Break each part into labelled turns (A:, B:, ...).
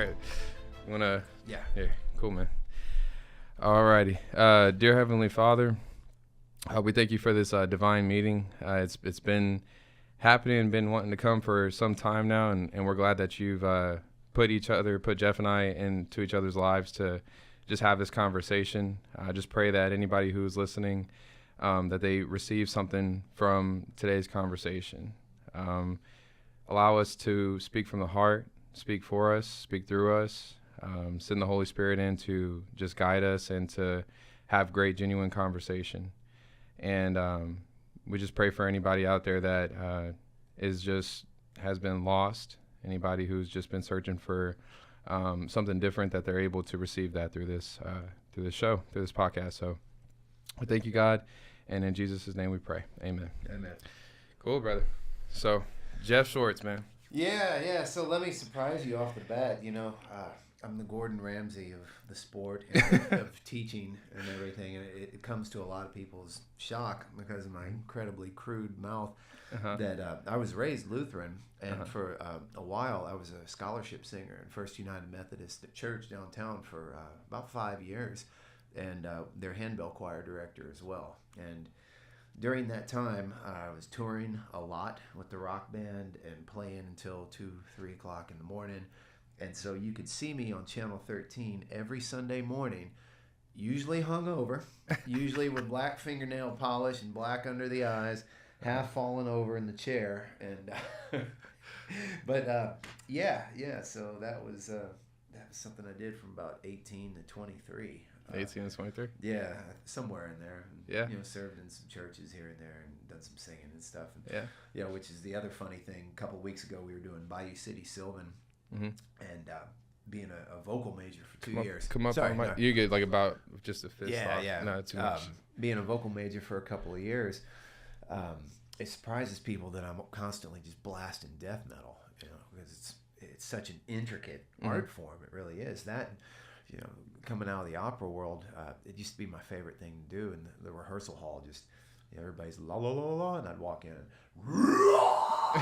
A: right.
B: Yeah.
A: Here, cool, man. Alrighty. Dear Heavenly Father, we thank you for this divine meeting. It's been happening and been wanting to come for some time now, and we're glad that you've put Jeff and I into each other's lives to just have this conversation. I just pray that anybody who's listening, that they receive something from today's conversation. Allow us to speak from the heart, speak for us, speak through us, send the Holy Spirit in to just guide us and to have great, genuine conversation. And we just pray for anybody out there that has been lost, anybody who's just been searching for something different, that they're able to receive that through this show, through this podcast. So we thank you, God, and in Jesus' name we pray. Amen.
B: Amen.
A: Cool, brother. So Jeff Schwartz, man.
B: Yeah. So let me surprise you off the bat. I'm the Gordon Ramsay of the sport and of teaching and everything, and it comes to a lot of people's shock because of my incredibly crude mouth. That I was raised Lutheran, and for a while I was a scholarship singer in First United Methodist Church downtown for about 5 years, and their handbell choir director as well. And during that time, I was touring a lot with the rock band and playing until 2-3 o'clock in the morning. And so you could see me on Channel 13 every Sunday morning, usually hungover, usually with black fingernail polish and black under the eyes, half fallen over in the chair. And so that was something I did from about 18 to 23.
A: 18 to 23?
B: Yeah, somewhere in there.
A: Yeah.
B: Served in some churches here and there and done some singing and stuff.
A: And,
B: yeah, which is the other funny thing. A couple of weeks ago, we were doing Bayou City Sylvan.
A: Mm-hmm.
B: And being a vocal major for 2 years.
A: You get like about just a fist off.
B: Yeah.
A: Not too much.
B: Being a vocal major for a couple of years, it surprises people that I'm constantly just blasting death metal, because it's such an intricate art form. It really is. That, coming out of the opera world, it used to be my favorite thing to do in the rehearsal hall. Just everybody's la la la la, and I'd walk in and all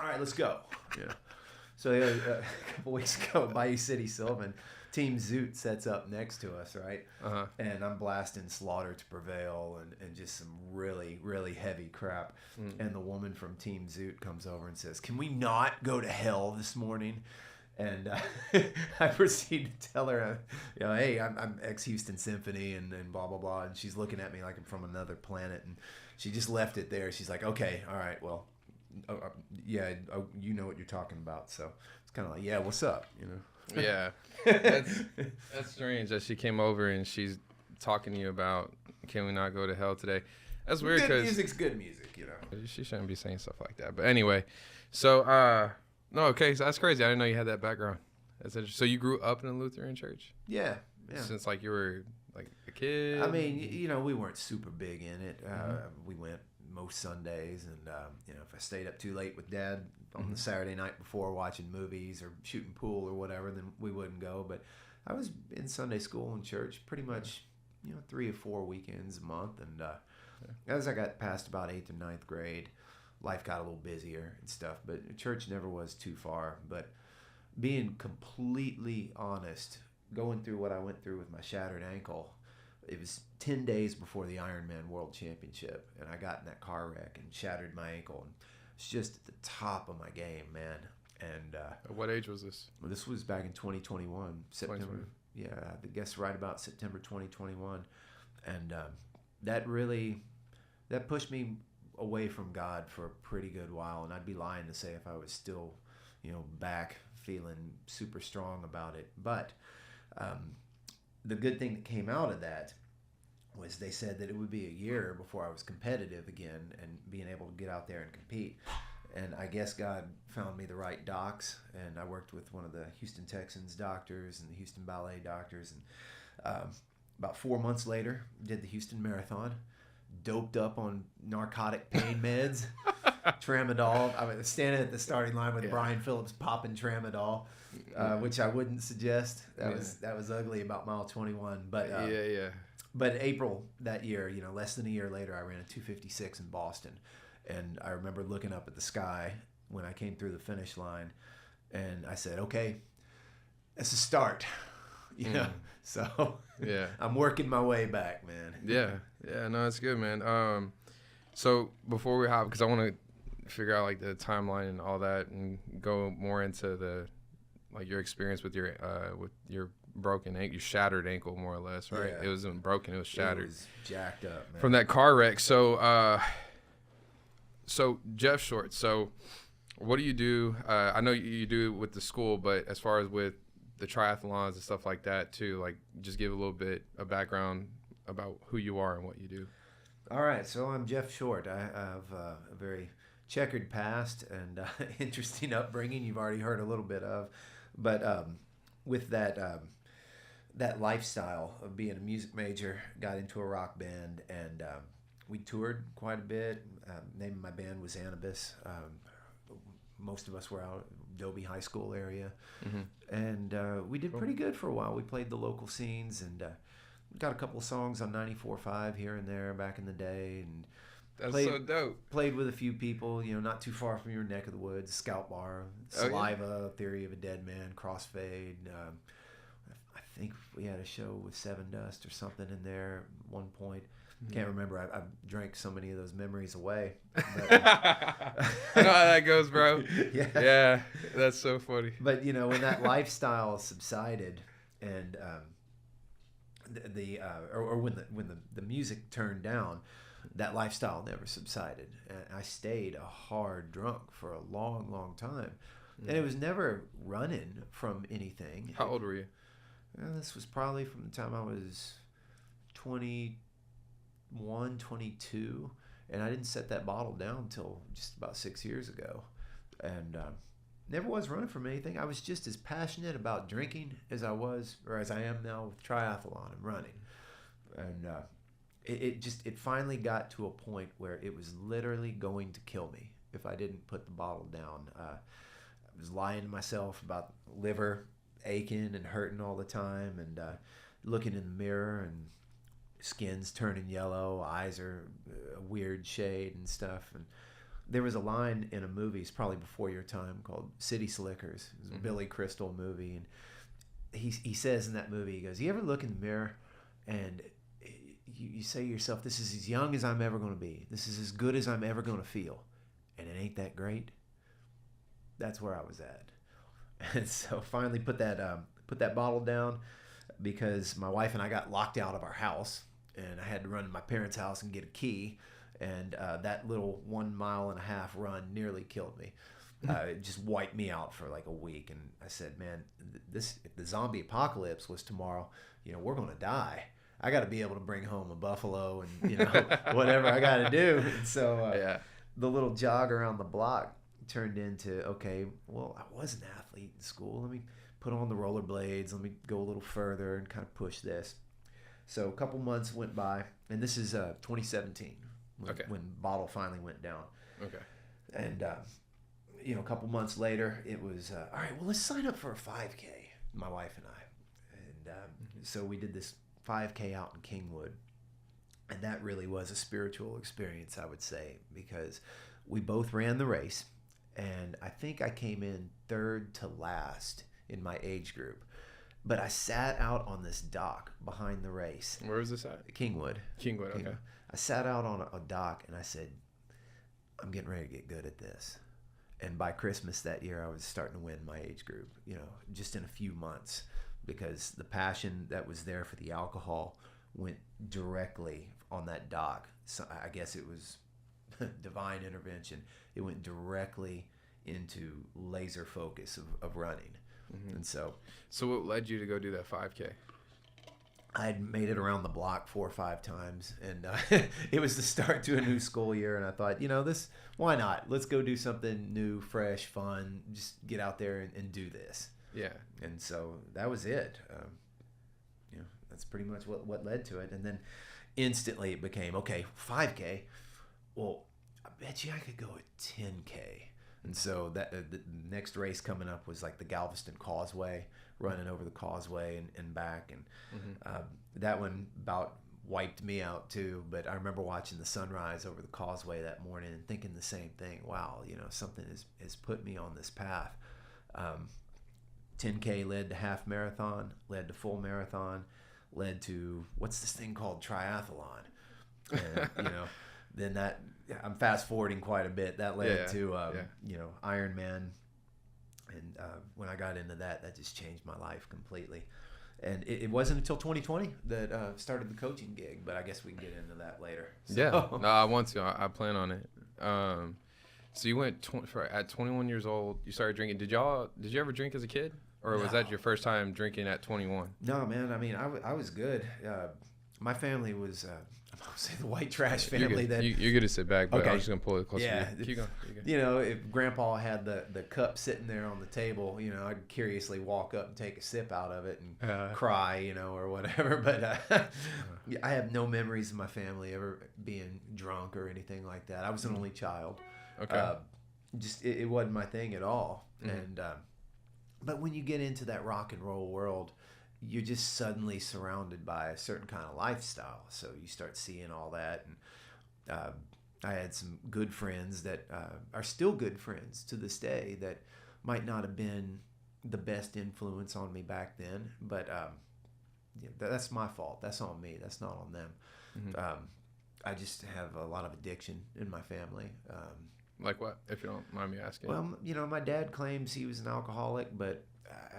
B: right, let's go. So a couple weeks ago, Bayou City Sylvan, Team Zoot sets up next to us, right? And I'm blasting Slaughter to Prevail and just some really, really heavy crap. And the woman from Team Zoot comes over and says, "Can we not go to hell this morning?" And I proceed to tell her, hey, I'm ex-Houston Symphony and blah, blah, blah. And she's looking at me like I'm from another planet. And she just left it there. She's like, okay, all right, well. You know what you're talking about, so it's kind of like, yeah, what's up,
A: Yeah, that's strange that she came over and she's talking to you about, can we not go to hell today? That's weird, because
B: music's good music,
A: she shouldn't be saying stuff like that. But anyway, so so that's crazy. I didn't know you had that background. That's interesting. So you grew up in a Lutheran church?
B: Yeah.
A: Since like you were like a kid?
B: I mean, we weren't super big in it. We went most Sundays, and if I stayed up too late with Dad on the Saturday night before watching movies or shooting pool or whatever, then we wouldn't go. But I was in Sunday school and church pretty much 3 or 4 weekends a month. And as I got past about 8th or 9th grade, life got a little busier and stuff, but church never was too far. But being completely honest, going through what I went through with my shattered ankle, it was 10 days before the Ironman World Championship, and I got in that car wreck and shattered my ankle. And it's just at the top of my game, man. And
A: at what age was this?
B: Well, this was back in 2021, September. 2020. Yeah, I guess right about September 2021. And that pushed me away from God for a pretty good while. And I'd be lying to say if I was still, back feeling super strong about it. But the good thing that came out of that was they said that it would be a year before I was competitive again and being able to get out there and compete. And I guess God found me the right docs, and I worked with one of the Houston Texans doctors and the Houston Ballet doctors. And about 4 months later, did the Houston Marathon, doped up on narcotic pain meds, tramadol. I was standing at the starting line with Brian Phillips popping tramadol, which I wouldn't suggest. That was ugly about mile 21. But But April that year, less than a year later, I ran a 2:56 in Boston. And I remember looking up at the sky when I came through the finish line, and I said, okay, It's a start, So
A: Yeah.
B: I'm working my way back, man.
A: Yeah. No, it's good, man. So before we hop, because I want to figure out like the timeline and all that, and go more into the your experience with your broken ankle, your shattered ankle, more or less, right?
B: Yeah.
A: It wasn't broken; it was shattered.
B: It was jacked up, man.
A: From that car wreck. So Jeff Short. So what do you do? I know you do with the school, but as far as with the triathlons and stuff like that too, like just give a little bit of background about who you are and what you do.
B: All right, so I'm Jeff Short. I have a very checkered past and interesting upbringing. You've already heard a little bit of, but with that lifestyle of being a music major, got into a rock band, and we toured quite a bit. Name of my band was Anubis. Most of us were out Adobe High School area, and we did pretty good for a while. We played the local scenes and got a couple of songs on 94.5 here and there back in the day, and
A: That's so dope.
B: Played with a few people, not too far from your neck of the woods. Scout Bar, Saliva, Theory of a Dead Man, Crossfade. I think we had a show with Seven Dust or something in there at one point. Can't remember. I drank so many of those memories away. But,
A: I know how that goes, bro. Yeah, that's so funny.
B: But when that lifestyle subsided, and when the music turned down, that lifestyle never subsided, and I stayed a hard drunk for a long, long time, and it was never running from anything.
A: How old were you?
B: This was probably from the time I was 21, 22, and I didn't set that bottle down until just about 6 years ago, and never was running from anything. I was just as passionate about drinking as I am now with triathlon and running, and it finally got to a point where it was literally going to kill me if I didn't put the bottle down. I was lying to myself about liver aching and hurting all the time, and looking in the mirror, and skin's turning yellow, eyes are a weird shade and stuff. And there was a line in a movie, it's probably before your time, called City Slickers. It was a Billy Crystal movie, and he says in that movie, he goes, you ever look in the mirror and you say to yourself, this is as young as I'm ever going to be, this is as good as I'm ever going to feel, and it ain't that great? That's where I was at. And so finally put that bottle down, because my wife and I got locked out of our house, and I had to run to my parents' house and get a key, and that little 1.5 mile run nearly killed me. It just wiped me out for like a week, and I said, man, if the zombie apocalypse was tomorrow, we're going to die. I got to be able to bring home a buffalo and whatever I got to do. And so the little jog around the block turned into, okay, well, I was an athlete in school. Let me put on the rollerblades. Let me go a little further and kind of push this. So a couple months went by, and this is 2017 when bottle finally went down. Okay. And a couple months later, it was all right. Well, let's sign up for a 5K. My wife and I, and so we did this 5K out in Kingwood, and that really was a spiritual experience, I would say, because we both ran the race, and I think I came in third to last in my age group. But I sat out on this dock behind the race.
A: Where was this at?
B: Kingwood,
A: okay.
B: I sat out on a dock, and I said, I'm getting ready to get good at this. And by Christmas that year, I was starting to win my age group, just in a few months, because the passion that was there for the alcohol went directly on that dock. So I guess it was divine intervention. It went directly into laser focus of running. And so
A: what led you to go do that 5K?
B: I had made it around the block 4 or 5 times, and it was the start to a new school year, and I thought, why not? Let's go do something new, fresh, fun, just get out there and do this. Yeah. And so that was it. That's pretty much what led to it. And then instantly it became, okay, 5K. Well, I bet you I could go a 10K. And so that the next race coming up was like the Galveston Causeway, running over the causeway and back. And that one about wiped me out too. But I remember watching the sunrise over the causeway that morning and thinking the same thing. Wow, something has put me on this path. 10K led to half marathon, led to full marathon, led to what's this thing called triathlon, and then that I'm fast forwarding quite a bit. That led to Ironman, and when I got into that just changed my life completely. And it wasn't until 2020 that started the coaching gig, but I guess we can get into that later. So.
A: Yeah, no, I want to. I plan on it. So you went at 21 years old. You started drinking. Did you ever drink as a kid, or was that your first time drinking at 21?
B: No, man. I mean, I was good. My family was. I'm gonna say the white trash family.
A: You're good to sit back, but I'm just gonna pull it closer.
B: Yeah,
A: to you. Keep going.
B: If Grandpa had the cup sitting there on the table, I'd curiously walk up and take a sip out of it and cry, or whatever. But I have no memories of my family ever being drunk or anything like that. I was an only child.
A: Okay.
B: It wasn't my thing at all.
A: Mm-hmm.
B: And but when you get into that rock and roll world, you're just suddenly surrounded by a certain kind of lifestyle. So you start seeing all that. And I had some good friends that are still good friends to this day that might not have been the best influence on me back then. But that's my fault. That's on me. That's not on them. Mm-hmm. I just have a lot of addiction in my family.
A: Like what, if you don't mind me asking?
B: Well, my dad claims he was an alcoholic, but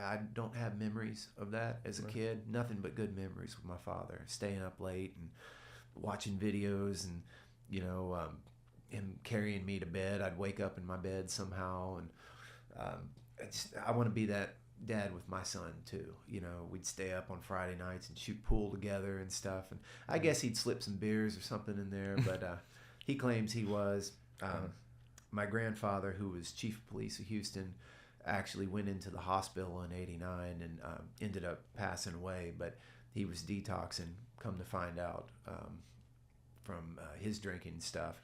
B: I don't have memories of that as a kid. Nothing but good memories with my father, staying up late and watching videos, and him carrying me to bed. I'd wake up in my bed somehow, and I want to be that dad with my son too. We'd stay up on Friday nights and shoot pool together and stuff. And I guess he'd slip some beers or something in there, but he claims he was. My grandfather, who was chief of police of Houston, actually went into the hospital in '89 and ended up passing away, but he was detoxing, come to find out, from his drinking stuff.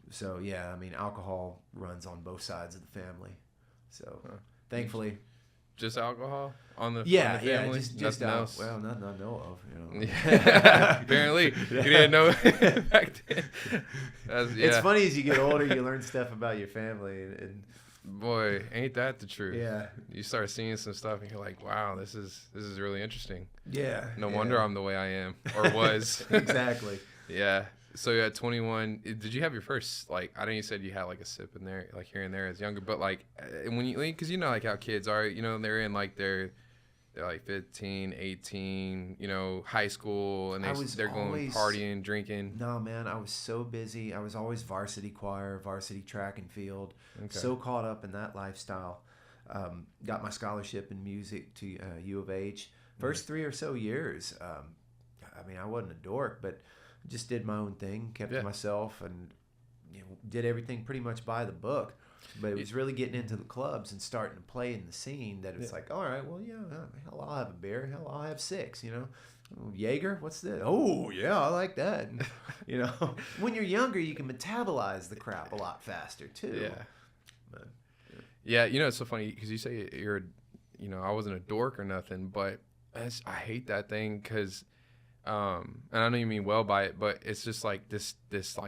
B: So yeah, I mean, alcohol runs on both sides of the family. So thankfully,
A: just alcohol on the
B: family?
A: Just nothing else.
B: Well, nothing I know of.
A: Apparently, you didn't know back then.
B: It's funny, as you get older, you learn stuff about your family, and
A: boy, ain't that the truth?
B: Yeah.
A: You start seeing some stuff, and you're like, wow, this is really interesting.
B: Yeah.
A: No wonder I'm the way I am, or was.
B: Exactly.
A: Yeah. So you're at 21. Did you have your first, I know you said you had a sip in there, here and there as younger, but when you, because how kids are, they're in they're 15, 18, high school, and they're going partying, drinking.
B: No, man, I was so busy. I was always varsity choir, varsity track and field, so caught up in that lifestyle. Got my scholarship in music to U of H. First 3 or so years, I mean, I wasn't a dork, but just did my own thing, kept to myself, and did everything pretty much by the book. But it was really getting into the clubs and starting to play in the scene that it's all right, well, hell, I'll have a beer. Hell, I'll have 6, Jaeger, what's this? Oh, yeah, I like that. And, when you're younger, you can metabolize the crap a lot faster, too.
A: Yeah. But, yeah, it's so funny because you say I wasn't a dork or nothing, but I hate that thing because... and I know you mean well by it, but it's just this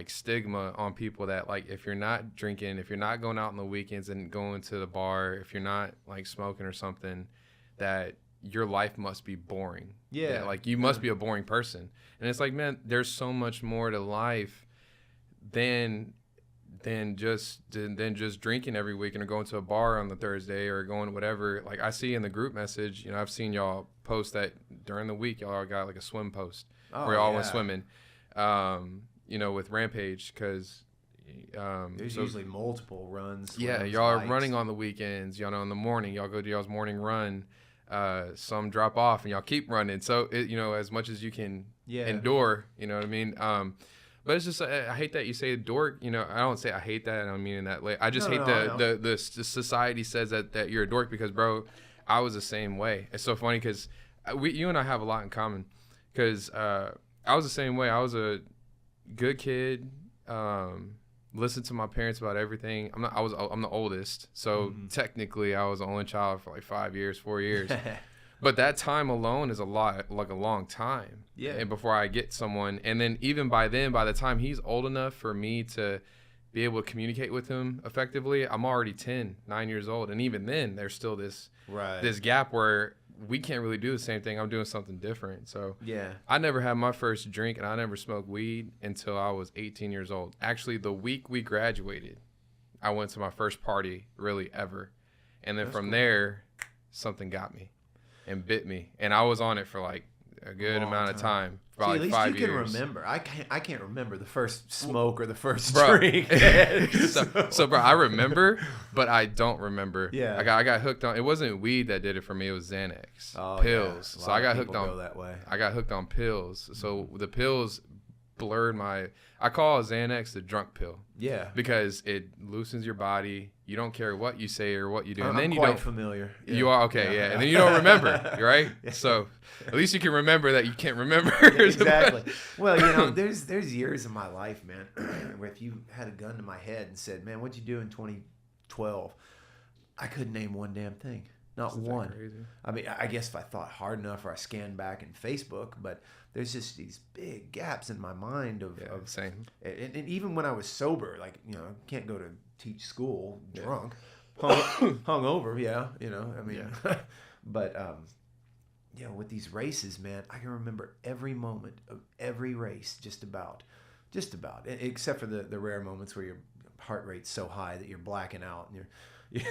A: stigma on people that if you're not drinking, if you're not going out on the weekends and going to the bar, if you're not smoking or something, that your life must be boring.
B: Yeah.
A: You must be a boring person. And it's man, there's so much more to life than just drinking every weekend or going to a bar on the Thursday or going whatever. I see in the group message, I've seen y'all post that during the week y'all got a swim post where y'all went swimming, with Rampage, because
B: there's usually multiple runs.
A: Yeah, y'all are running on the weekends. In the morning y'all go do y'all's morning run. Some drop off and y'all keep running. So as much as you can endure, you know what I mean. But it's just, I hate that you say dork. I don't say I hate that. I don't mean in that way. I just hate the society says that you're a dork because, bro, I was the same way. It's so funny because you and I have a lot in common because I was the same way. I was a good kid, listened to my parents about everything. I'm the oldest. So technically I was the only child for 4 years. But that time alone is a long time. Yeah. And before I get someone, and then even by the time he's old enough for me to be able to communicate with him effectively. I'm already 9 years old. And even then, there's still this gap where we can't really do the same thing. I'm doing something different. So I never had my first drink, and I never smoked weed until I was 18 years old. Actually, the week we graduated, I went to my first party really ever. And then from there, something got me and bit me. And I was on it for like a good amount of time. For like
B: at least
A: 5
B: you
A: years.
B: can remember. I can't remember the first smoke or the first drink.
A: so bro, I remember, but I don't remember.
B: Yeah.
A: I got hooked on. It wasn't weed that did it for me. It was Xanax, pills.
B: Yeah.
A: So I got hooked
B: go that way.
A: I got hooked on pills. So the pills blurred my. I call Xanax the drunk pill.
B: Yeah.
A: Because it loosens your body. You don't care what you say or what you do. And then
B: I'm
A: you
B: quite
A: don't.
B: familiar. Yeah.
A: You are okay, yeah. And then you don't remember, right? So at least you can remember that you can't remember.
B: Exactly. Well, there's years in my life, man, where if you had a gun to my head and said, "Man, what'd you do in 2012?" I couldn't name one damn thing. Not one. Crazy? I mean, I guess if I thought hard enough or I scanned back in Facebook, but there's just these big gaps in my mind of
A: same.
B: And even when I was sober, like, I can't go to teach school drunk, hung over. Yeah. I mean, but, with these races, man, I can remember every moment of every race, just about, except for the rare moments where your heart rate's so high that you're blacking out and you're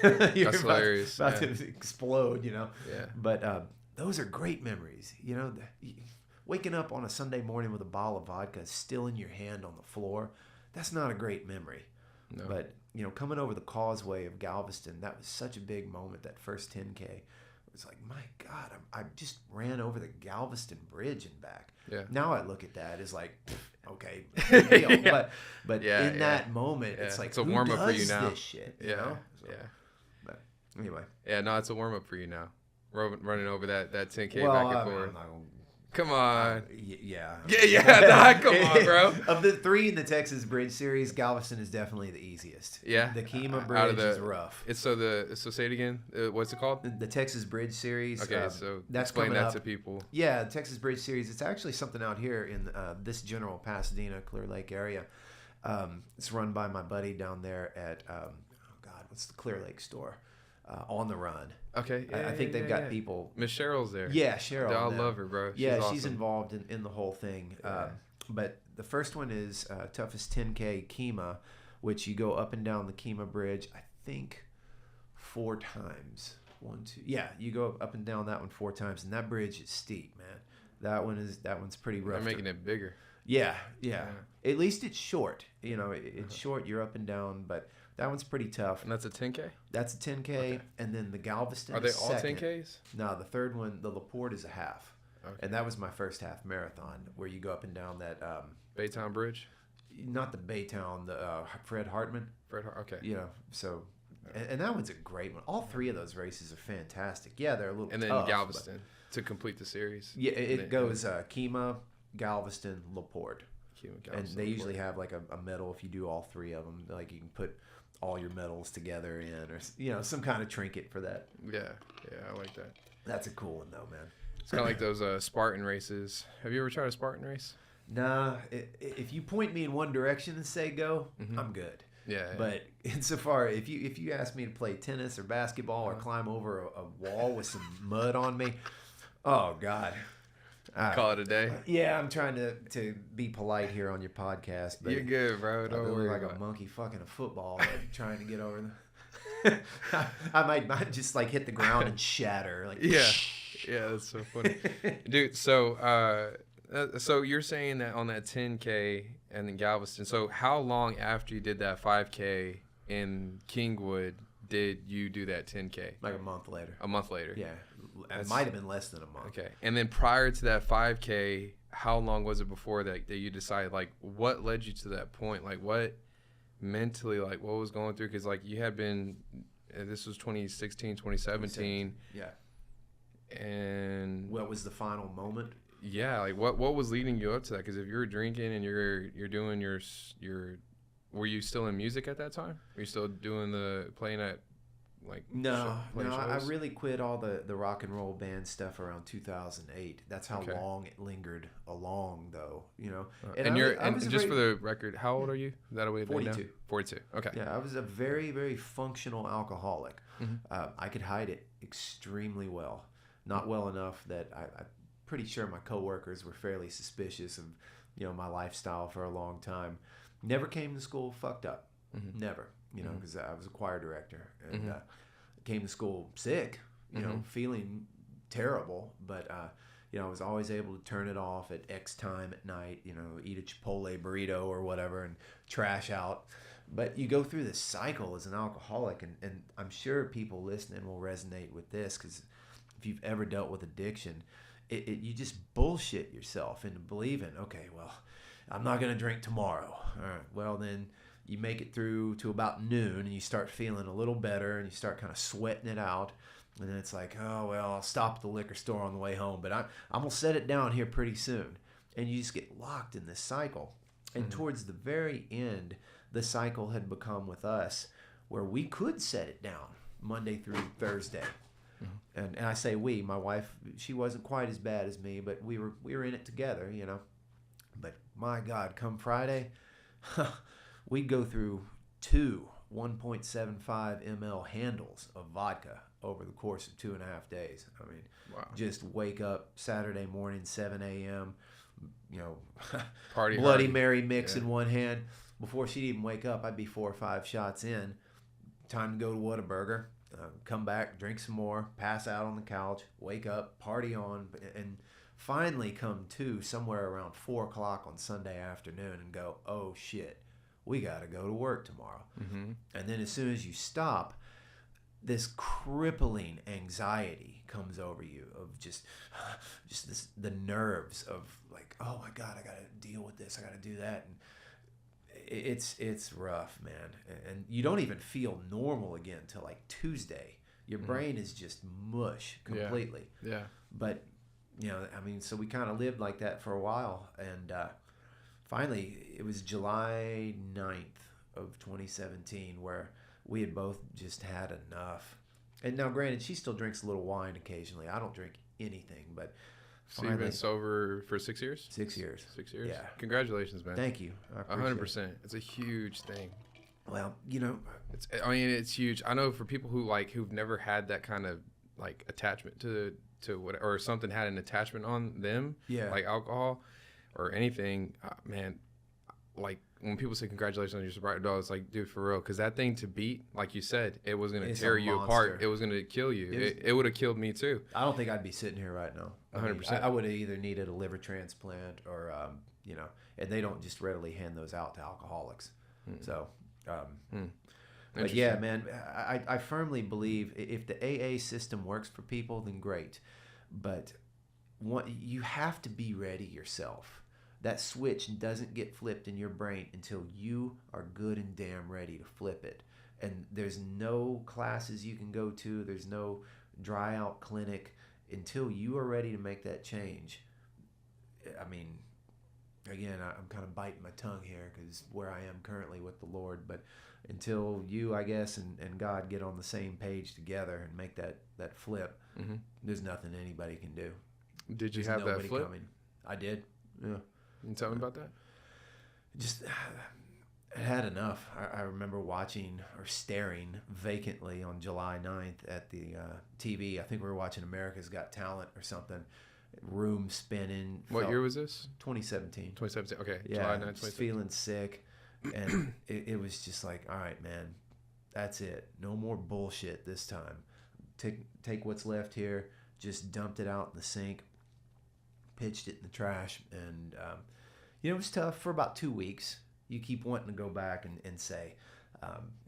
A: That's hilarious.
B: About to explode, Yeah. But those are great memories, Waking up on a Sunday morning with a bottle of vodka still in your hand on the floor, that's not a great memory. No. But, coming over the causeway of Galveston, that was such a big moment, that first 10K. It was like, my God, I just ran over the Galveston Bridge and back. Yeah. Now I look at that as like, okay, but in that moment, it's like, it's a warm up for you now. This shit,
A: So,
B: but anyway.
A: Yeah, no, it's a warm up for you now. Running over that 10K back and forth. Come on.
B: Yeah.
A: Nah, come on, bro.
B: Of the 3 in the Texas Bridge Series, Galveston is definitely the easiest.
A: Yeah.
B: The Kemah Bridge is rough.
A: So say it again. What's it called?
B: The Texas Bridge Series.
A: Okay, so
B: that's
A: explain that to people.
B: Yeah, the Texas Bridge Series. It's actually something out here in this general Pasadena, Clear Lake area. It's run by my buddy down there at, what's the Clear Lake store? On the Run.
A: Okay.
B: I think they've got people.
A: Miss Cheryl's there.
B: Yeah, Cheryl.
A: I love her, bro.
B: She's awesome. Involved in the whole thing. Yeah. But the first one is toughest 10K Kemah, which you go up and down the Kemah Bridge, I think 4 times. 1, 2. Yeah, you go up and down that one 4 times, and that bridge is steep, man. That one's pretty rough.
A: They're making it bigger.
B: Yeah. At least it's short. It's short. You're up and down, but that one's pretty tough.
A: And that's a 10K?
B: That's a 10K, okay. And then the Galveston.
A: Are they all 10Ks?
B: No, the third one, the LaPorte, is a half. Okay. And that was my first half marathon, where you go up and down that
A: Baytown Bridge?
B: Not the Baytown, the Fred Hartman.
A: Okay.
B: So and that one's a great one. All 3 of those races are fantastic. Yeah, they're a little
A: and then
B: tough,
A: Galveston to complete the series.
B: Yeah, it goes Kemah, Galveston, LaPorte. And they usually have like a medal if you do all 3 of them. Like you can put all your medals together in, or some kind of trinket for that.
A: Yeah, I like that.
B: That's a cool one though, man.
A: It's kind of like those Spartan races. Have you ever tried a Spartan race?
B: Nah. If you point me in one direction and say go, I'm good.
A: Yeah.
B: But insofar, if you ask me to play tennis or basketball or climb over a wall with some mud on me, oh God.
A: Call it a day.
B: Yeah, I'm trying to be polite here on your podcast. But
A: you're good, bro. Don't worry.
B: Like a monkey fucking a football, trying to get over the. I might just like hit the ground and shatter. Like
A: yeah, that's so funny, dude. So you're saying that on that 10K and in Galveston. So how long after you did that 5K in Kingwood did you do that 10K?
B: Like a month later.
A: A month later.
B: Yeah. It might have been less than a month.
A: Okay. And then prior to that 5K, how long was it before that you decided, like, what led you to that point? Like, what mentally, like, what was going through? Because, like, you had been, this was 2016, 2017.
B: Yeah.
A: And
B: what was the final moment?
A: Yeah. Like, what was leading you up to that? Because if you're drinking and you're doing your, were you still in music at that time? Were you still doing playing at like
B: No,
A: play
B: I
A: shows?
B: really quit all the rock and roll band stuff around 2008. That's how
A: Okay.
B: long it lingered along, though.
A: And
B: I was a
A: just
B: very
A: for the record, how old
B: yeah,
A: are you? Is that a way to know?
B: 42.
A: 42. Okay.
B: Yeah, I was a very, very functional alcoholic.
A: Mm-hmm.
B: I could hide it extremely well. Not well enough that I'm pretty sure my coworkers were fairly suspicious of, my lifestyle for a long time. Never came to school fucked up.
A: Mm-hmm.
B: Never.
A: Mm-hmm.
B: Because I was a choir director and
A: Mm-hmm.
B: came to school sick, feeling terrible. But, I was always able to turn it off at X time at night, eat a Chipotle burrito or whatever and trash out. But you go through this cycle as an alcoholic, and I'm sure people listening will resonate with this because if you've ever dealt with addiction, you just bullshit yourself into believing, okay, well, I'm not going to drink tomorrow. All right, well, then you make it through to about noon and you start feeling a little better and you start kind of sweating it out. And then it's like, oh, well, I'll stop at the liquor store on the way home, but I'm going to set it down here pretty soon. And you just get locked in this cycle. And towards the very end, the cycle had become with us where we could set it down Monday through Thursday. And I say we, my wife, she wasn't quite as bad as me, but we were in it together, But my God, come Friday, we'd go through 2 1.75 ml handles of vodka over the course of 2.5 days. I mean,
A: Wow.
B: just wake up Saturday morning, 7 a.m.,
A: Party
B: Bloody
A: hard.
B: Mary mix
A: Yeah.
B: in one hand. Before she'd even wake up, I'd be 4 or 5 shots in. Time to go to Whataburger, come back, drink some more, pass out on the couch, wake up, party on, and finally come to somewhere around 4 o'clock on Sunday afternoon and go, oh shit, we got to go to work tomorrow.
A: Mm-hmm.
B: And then as soon as you stop, this crippling anxiety comes over you of just the nerves of like, oh my God, I got to deal with this, I got to do that, and it's rough, man. And you don't even feel normal again till like Tuesday. Your brain is just mush completely.
A: Yeah.
B: But so we kind of lived like that for a while, and finally it was July 9th of 2017 where we had both just had enough. And now granted, she still drinks a little wine occasionally. I don't drink anything, but
A: So you've been sober for 6 years?
B: 6 years.
A: 6 years?
B: Yeah.
A: Congratulations, man.
B: Thank you. I appreciate
A: 100%. It's a huge thing.
B: Well,
A: It's huge. I know for people who've never had that kind of like attachment to what, or something had an attachment on them,
B: Yeah.
A: like alcohol or anything, man, like when people say congratulations on your sobriety, it's like, dude, for real, because that thing to beat, like you said, it was going to tear you apart. It was going to kill you. It would have killed me too.
B: I don't think I'd be sitting here right now.
A: 100%.
B: I would have either needed a liver transplant or, and they don't just readily hand those out to alcoholics. So, but yeah, man, I firmly believe if the AA system works for people, then great. But you have to be ready yourself. That switch doesn't get flipped in your brain until you are good and damn ready to flip it. And there's no classes you can go to. There's no dry out clinic until you are ready to make that change. I mean, again, I'm kind of biting my tongue here because where I am currently with the Lord, but until you, I guess, and God get on the same page together and make that flip, there's nothing anybody can do.
A: Did you have that flip?
B: I did. Yeah.
A: Can you tell me about that?
B: Just, I had enough. I remember watching or staring vacantly on July 9th at the TV. I think we were watching America's Got Talent or something. Room spinning.
A: What year was this?
B: 2017.
A: 2017. Okay.
B: Yeah,
A: July 9th,
B: just feeling sick. And it was just like, all right, man, that's it. No more bullshit this time. Take what's left here. Just dumped it out in the sink. Pitched it in the trash. And, it was tough for about 2 weeks. You keep wanting to go back and say,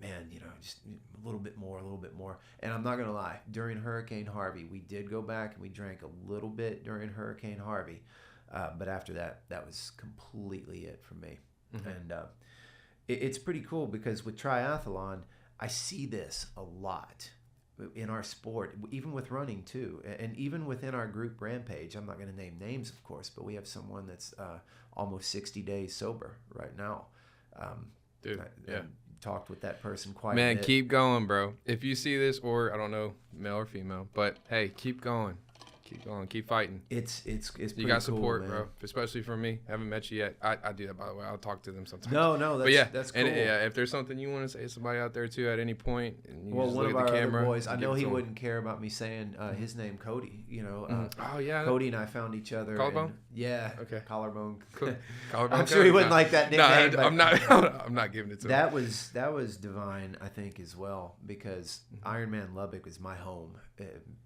B: man, just a little bit more. And I'm not going to lie. During Hurricane Harvey, we did go back and we drank a little bit during Hurricane Harvey. But after that was completely it for me. And it's pretty cool because with triathlon, I see this a lot in our sport, even with running too. And even within our group Rampage, I'm not going to name names, of course, but we have someone that's almost 60 days sober right now.
A: Dude, yeah.
B: talked with that person quite a
A: Man,
B: bit.
A: keep going, bro. If you see this, or I don't know, male or female, but hey, keep going. Keep going. Keep fighting.
B: It's pretty
A: You got support,
B: cool,
A: bro. Especially from me. Haven't met you yet. I do that, by the way. I'll talk to them sometimes.
B: No, that's cool.
A: And yeah, if there's something you want to say to somebody out there too at any point, and you just
B: one
A: look
B: of
A: at
B: our
A: the camera,
B: other boys, I
A: give
B: know
A: it
B: he
A: to 'em.
B: wouldn't care about me saying his name, Cody.
A: Oh yeah.
B: Cody and I found each other.
A: Collarbone?
B: Yeah.
A: Okay.
B: Collarbone.
A: Cool. Collarbone
B: I'm sure he wouldn't like that nickname.
A: No,
B: but
A: I'm not. I'm not giving it to him.
B: that was divine, I think, as well, because Ironman Lubbock is my home.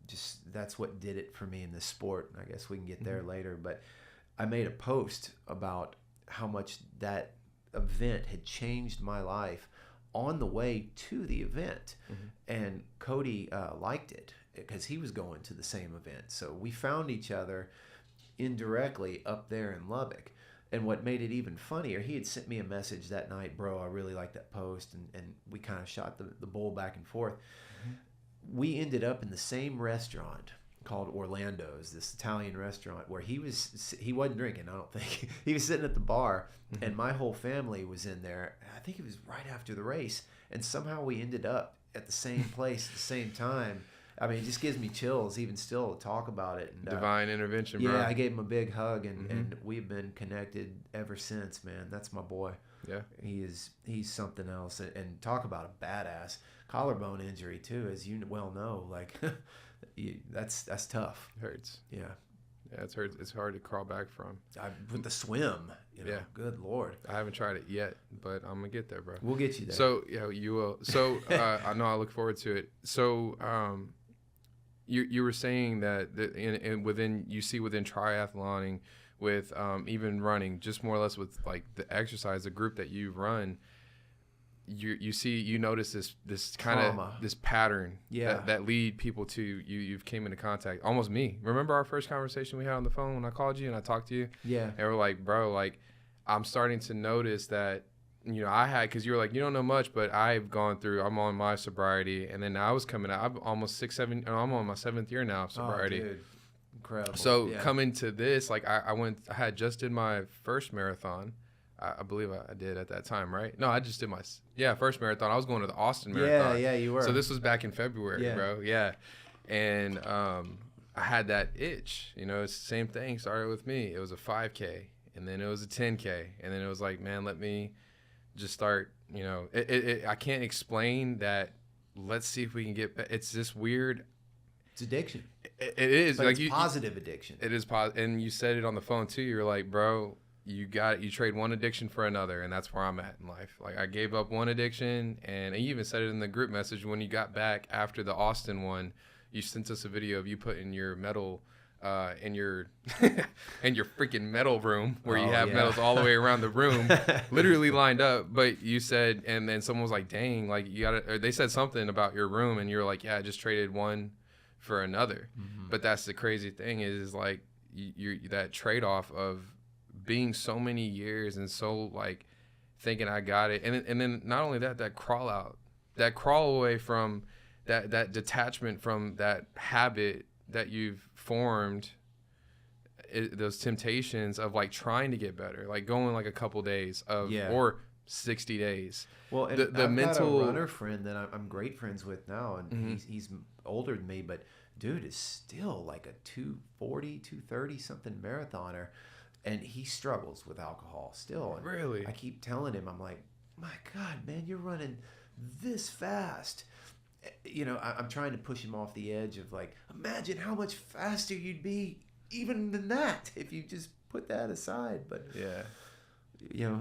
B: Just that's what did it for me in this sport. I guess we can get there later, but I made a post about how much that event had changed my life on the way to the event, and Cody liked it because he was going to the same event. So we found each other indirectly up there in Lubbock. And what made it even funnier, he had sent me a message that night, bro, I really like that post, and we kind of shot the bull back and forth. We ended up in the same restaurant called Orlando's, this Italian restaurant, where he wasn't drinking, I don't think. He was sitting at the bar, and my whole family was in there. I think it was right after the race, and somehow we ended up at the same place at the same time. I mean, it just gives me chills even still to talk about it. And,
A: Divine intervention, bro.
B: yeah, I gave him a big hug, and we've been connected ever since, man. That's my boy.
A: Yeah.
B: He's something else. And talk about a badass. Collarbone injury, too, as you well know. Like, that's tough.
A: It hurts.
B: Yeah.
A: Yeah, it's hard. It's hard to crawl back from.
B: With the swim,
A: Yeah.
B: Good Lord.
A: I haven't tried it yet, but I'm gonna get there, bro.
B: We'll get you there.
A: So yeah, you will. So I know I look forward to it. So you were saying that within triathloning, with even running, just more or less with like the exercise, the group that you run, you notice this kind of this pattern that lead people to you've came into contact. Almost me. Remember our first conversation we had on the phone when I called you and I talked to you?
B: Yeah.
A: And we're like, bro, like I'm starting to notice that, I had, because you were like, you don't know much, but I'm on my sobriety, and then I was coming out. I'm almost I'm on my 7th year now of sobriety.
B: Oh, dude. Incredible.
A: So coming to this, like I had just did my first marathon. I believe I did at that time, right? No, I just did my first marathon. I was going to the Austin Marathon.
B: Yeah, you were.
A: So this was back in February, bro. Yeah, and I had that itch. It's the same thing. Started with me. It was a 5K, and then it was a 10K, and then it was like, man, let me just start. I can't explain that. Let's see if we can get. It's this weird.
B: It's addiction.
A: It is,
B: but
A: like
B: it's positive addiction.
A: It is positive, and you said it on the phone too. You're like, bro. You trade one addiction for another, and that's where I'm at in life. Like I gave up one addiction, and you even said it in the group message when you got back after the Austin one. You sent us a video of you putting your medal in your in your freaking medal room where you have medals all the way around the room, literally lined up. But you said, and then someone was like, "Dang, like you got to." Or they said something about your room, and you were like, "Yeah, I just traded one for another." But that's the crazy thing is like you're that trade off of being so many years and so like thinking I got it, and then not only that crawl away from that detachment from that habit that you've formed, those temptations of like trying to get better, like going like a couple days of or 60 days.
B: Well, and I've got a runner friend that I'm great friends with now, and he's older than me, but dude is still like a 240, 230 something marathoner. And he struggles with alcohol still. And
A: really?
B: I keep telling him, I'm like, my God, man, you're running this fast. I'm trying to push him off the edge of like, imagine how much faster you'd be even than that if you just put that aside. But,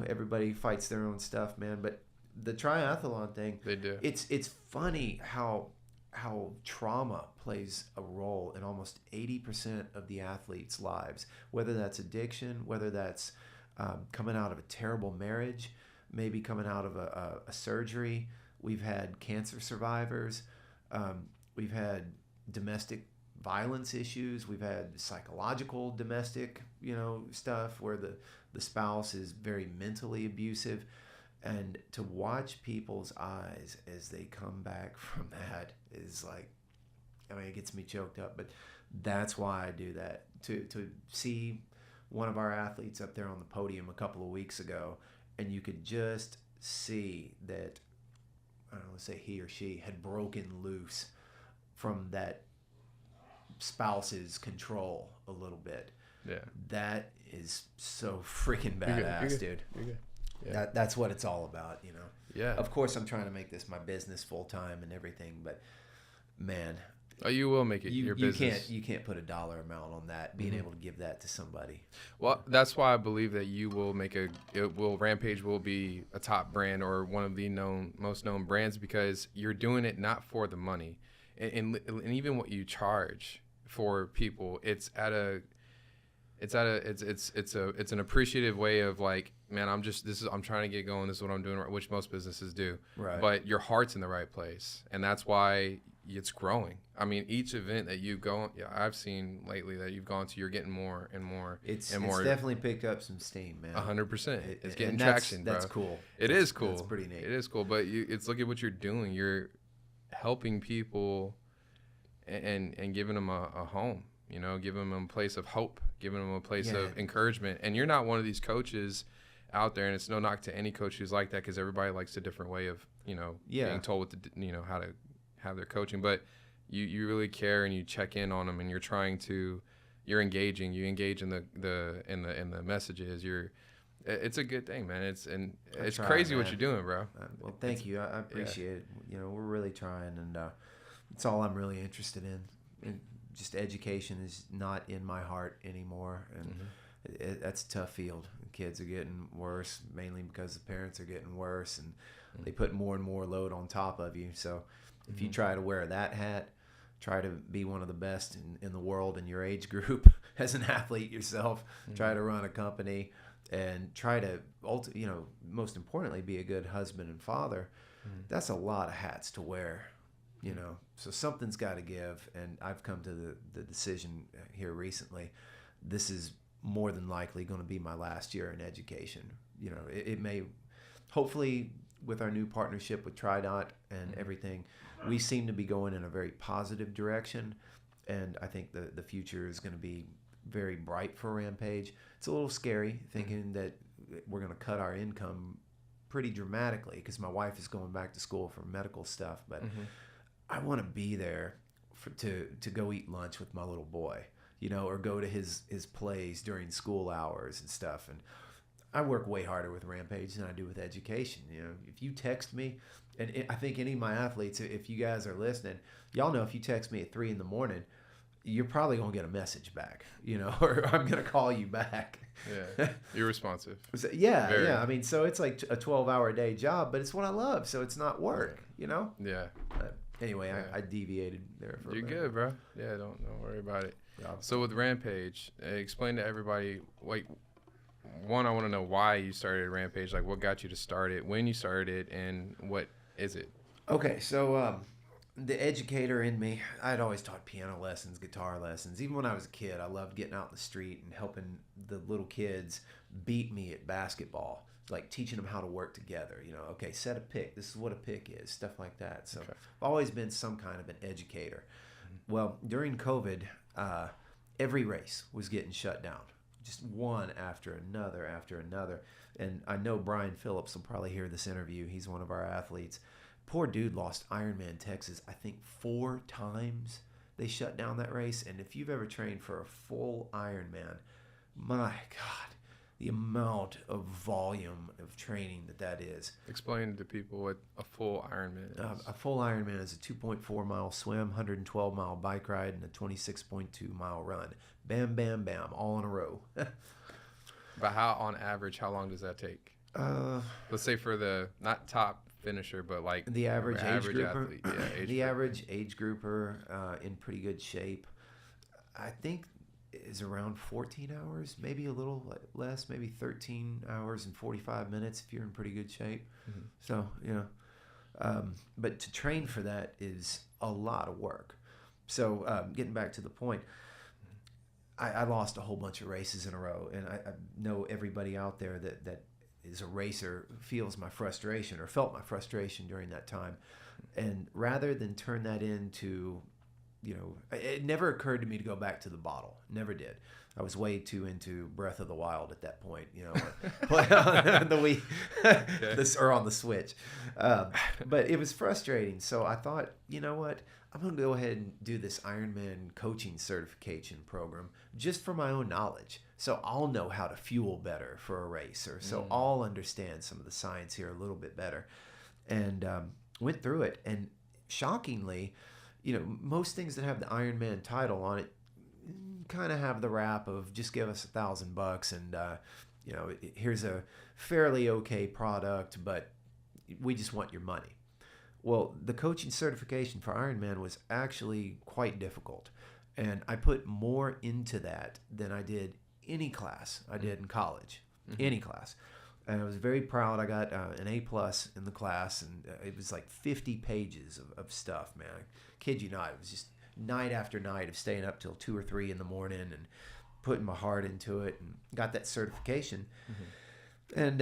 B: everybody fights their own stuff, man. But the triathlon thing,
A: they do.
B: It's funny how trauma plays a role in almost 80% of the athletes' lives, whether that's addiction, whether that's coming out of a terrible marriage, maybe coming out of a surgery. We've had cancer survivors. We've had domestic violence issues. We've had psychological domestic, stuff where the spouse is very mentally abusive. And to watch people's eyes as they come back from that is like, it gets me choked up. But that's why I do that. To see one of our athletes up there on the podium a couple of weeks ago, and you could just see that I don't want to say he or she, had broken loose from that spouse's control a little bit.
A: Yeah.
B: That is so freaking badass, dude.
A: You're good. Yeah.
B: That's what it's all about, you know.
A: Yeah.
B: Of course, I'm trying to make this my business full time and everything, but man,
A: Oh, you will make it your business.
B: You can't put a dollar amount on that. Being able to give that to somebody.
A: Well, that's why I believe that you will Rampage will be a top brand or one of the most known brands, because you're doing it not for the money, and even what you charge for people, it's an appreciative way of like, man, I'm trying to get going. This is what I'm doing, which most businesses do.
B: Right.
A: But your heart's in the right place, and that's why it's growing. I mean, each event that you go, I've seen lately that you've gone to, you're getting more and more.
B: It's definitely picked up some steam, man.
A: 100%. It's getting
B: traction,
A: bro.
B: That's cool.
A: It is cool.
B: It's pretty neat.
A: It is cool, but look at what you're doing. You're helping people and giving them a home. You know, giving them a place of hope, giving them a place of encouragement. And you're not one of these coaches out there, and it's no knock to any coach who's like that, because everybody likes a different way of, being told what to, how to have their coaching. But you really care, and you check in on them, and you're engaging. You engage in the messages. It's a good thing, man. It's crazy what you're doing, bro.
B: Well, thank you. I appreciate it. You know, we're really trying, and it's all I'm really interested in. And just education is not in my heart anymore, and that's a tough field. The kids are getting worse, mainly because the parents are getting worse, and they put more and more load on top of you. So if you try to wear that hat, try to be one of the best in the world in your age group as an athlete yourself, try to run a company, and try to, most importantly, be a good husband and father. That's a lot of hats to wear. So something's got to give, and I've come to the decision here recently, this is more than likely going to be my last year in education. It may, hopefully with our new partnership with TriDot and everything, we seem to be going in a very positive direction, and I think the future is going to be very bright for Rampage. It's a little scary thinking that we're going to cut our income pretty dramatically, because my wife is going back to school for medical stuff, but I want to be there to go eat lunch with my little boy, or go to his plays during school hours and stuff. And I work way harder with Rampage than I do with education. If you text me, and I think any of my athletes, if you guys are listening, y'all know if you text me at 3 a.m, you're probably going to get a message back, or I'm going to call you back.
A: Yeah, you're responsive.
B: So, yeah. I mean, so it's like a 12-hour a day job, but it's what I love, so it's not work,
A: Yeah.
B: But anyway, I deviated there for a minute.
A: You're good, bro. Yeah, don't worry about it. Yeah. So with Rampage, explain to everybody, like, one, I want to know why you started Rampage, like what got you to start it, when you started it, and what is it?
B: Okay, so the educator in me, I'd always taught piano lessons, guitar lessons. Even when I was a kid, I loved getting out in the street and helping the little kids beat me at basketball, like teaching them how to work together. Okay, set a pick. This is what a pick is, stuff like that. So I've always been some kind of an educator. Well, during COVID, every race was getting shut down, just one after another. And I know Brian Phillips will probably hear this interview. He's one of our athletes. Poor dude lost Ironman Texas, I think 4 times they shut down that race. And if you've ever trained for a full Ironman, my God, the amount of volume of training that is.
A: Explain to people what a full Ironman is.
B: A full Ironman is a 2.4 mile swim, 112 mile bike ride, and a 26.2 mile run. Bam, bam, bam, all in a row.
A: But on average, how long does that take? Let's say for the not top finisher, but like
B: the average age grouper.
A: Athlete. Yeah,
B: the average age grouper in pretty good shape, I think, is around 14 hours, maybe a little less, maybe 13 hours and 45 minutes if you're in pretty good shape. So, but to train for that is a lot of work. So getting back to the point, I lost a whole bunch of races in a row, and I know everybody out there that is a racer feels my frustration or felt my frustration during that time. And rather than turn that into, it never occurred to me to go back to the bottle. Never did. I was way too into Breath of the Wild at that point, you know, play on the Wii, or on the Switch. But it was frustrating. So I thought, you know what? I'm going to go ahead and do this Ironman coaching certification program just for my own knowledge. So I'll know how to fuel better for a race, or so I'll understand some of the science here a little bit better. And went through it. And shockingly, you know, most things that have the Ironman title on it kind of have the rap of just give us $1,000 and, you know, here's a fairly okay product, but we just want your money. Well, the coaching certification for Ironman was actually quite difficult. And I put more into that than I did any class I did in college, any class. And I was very proud. I got an A+ in the class, and it was like 50 pages of stuff, man. I kid you not. It was just night after night of staying up till 2 or 3 in the morning and putting my heart into it, and got that certification. And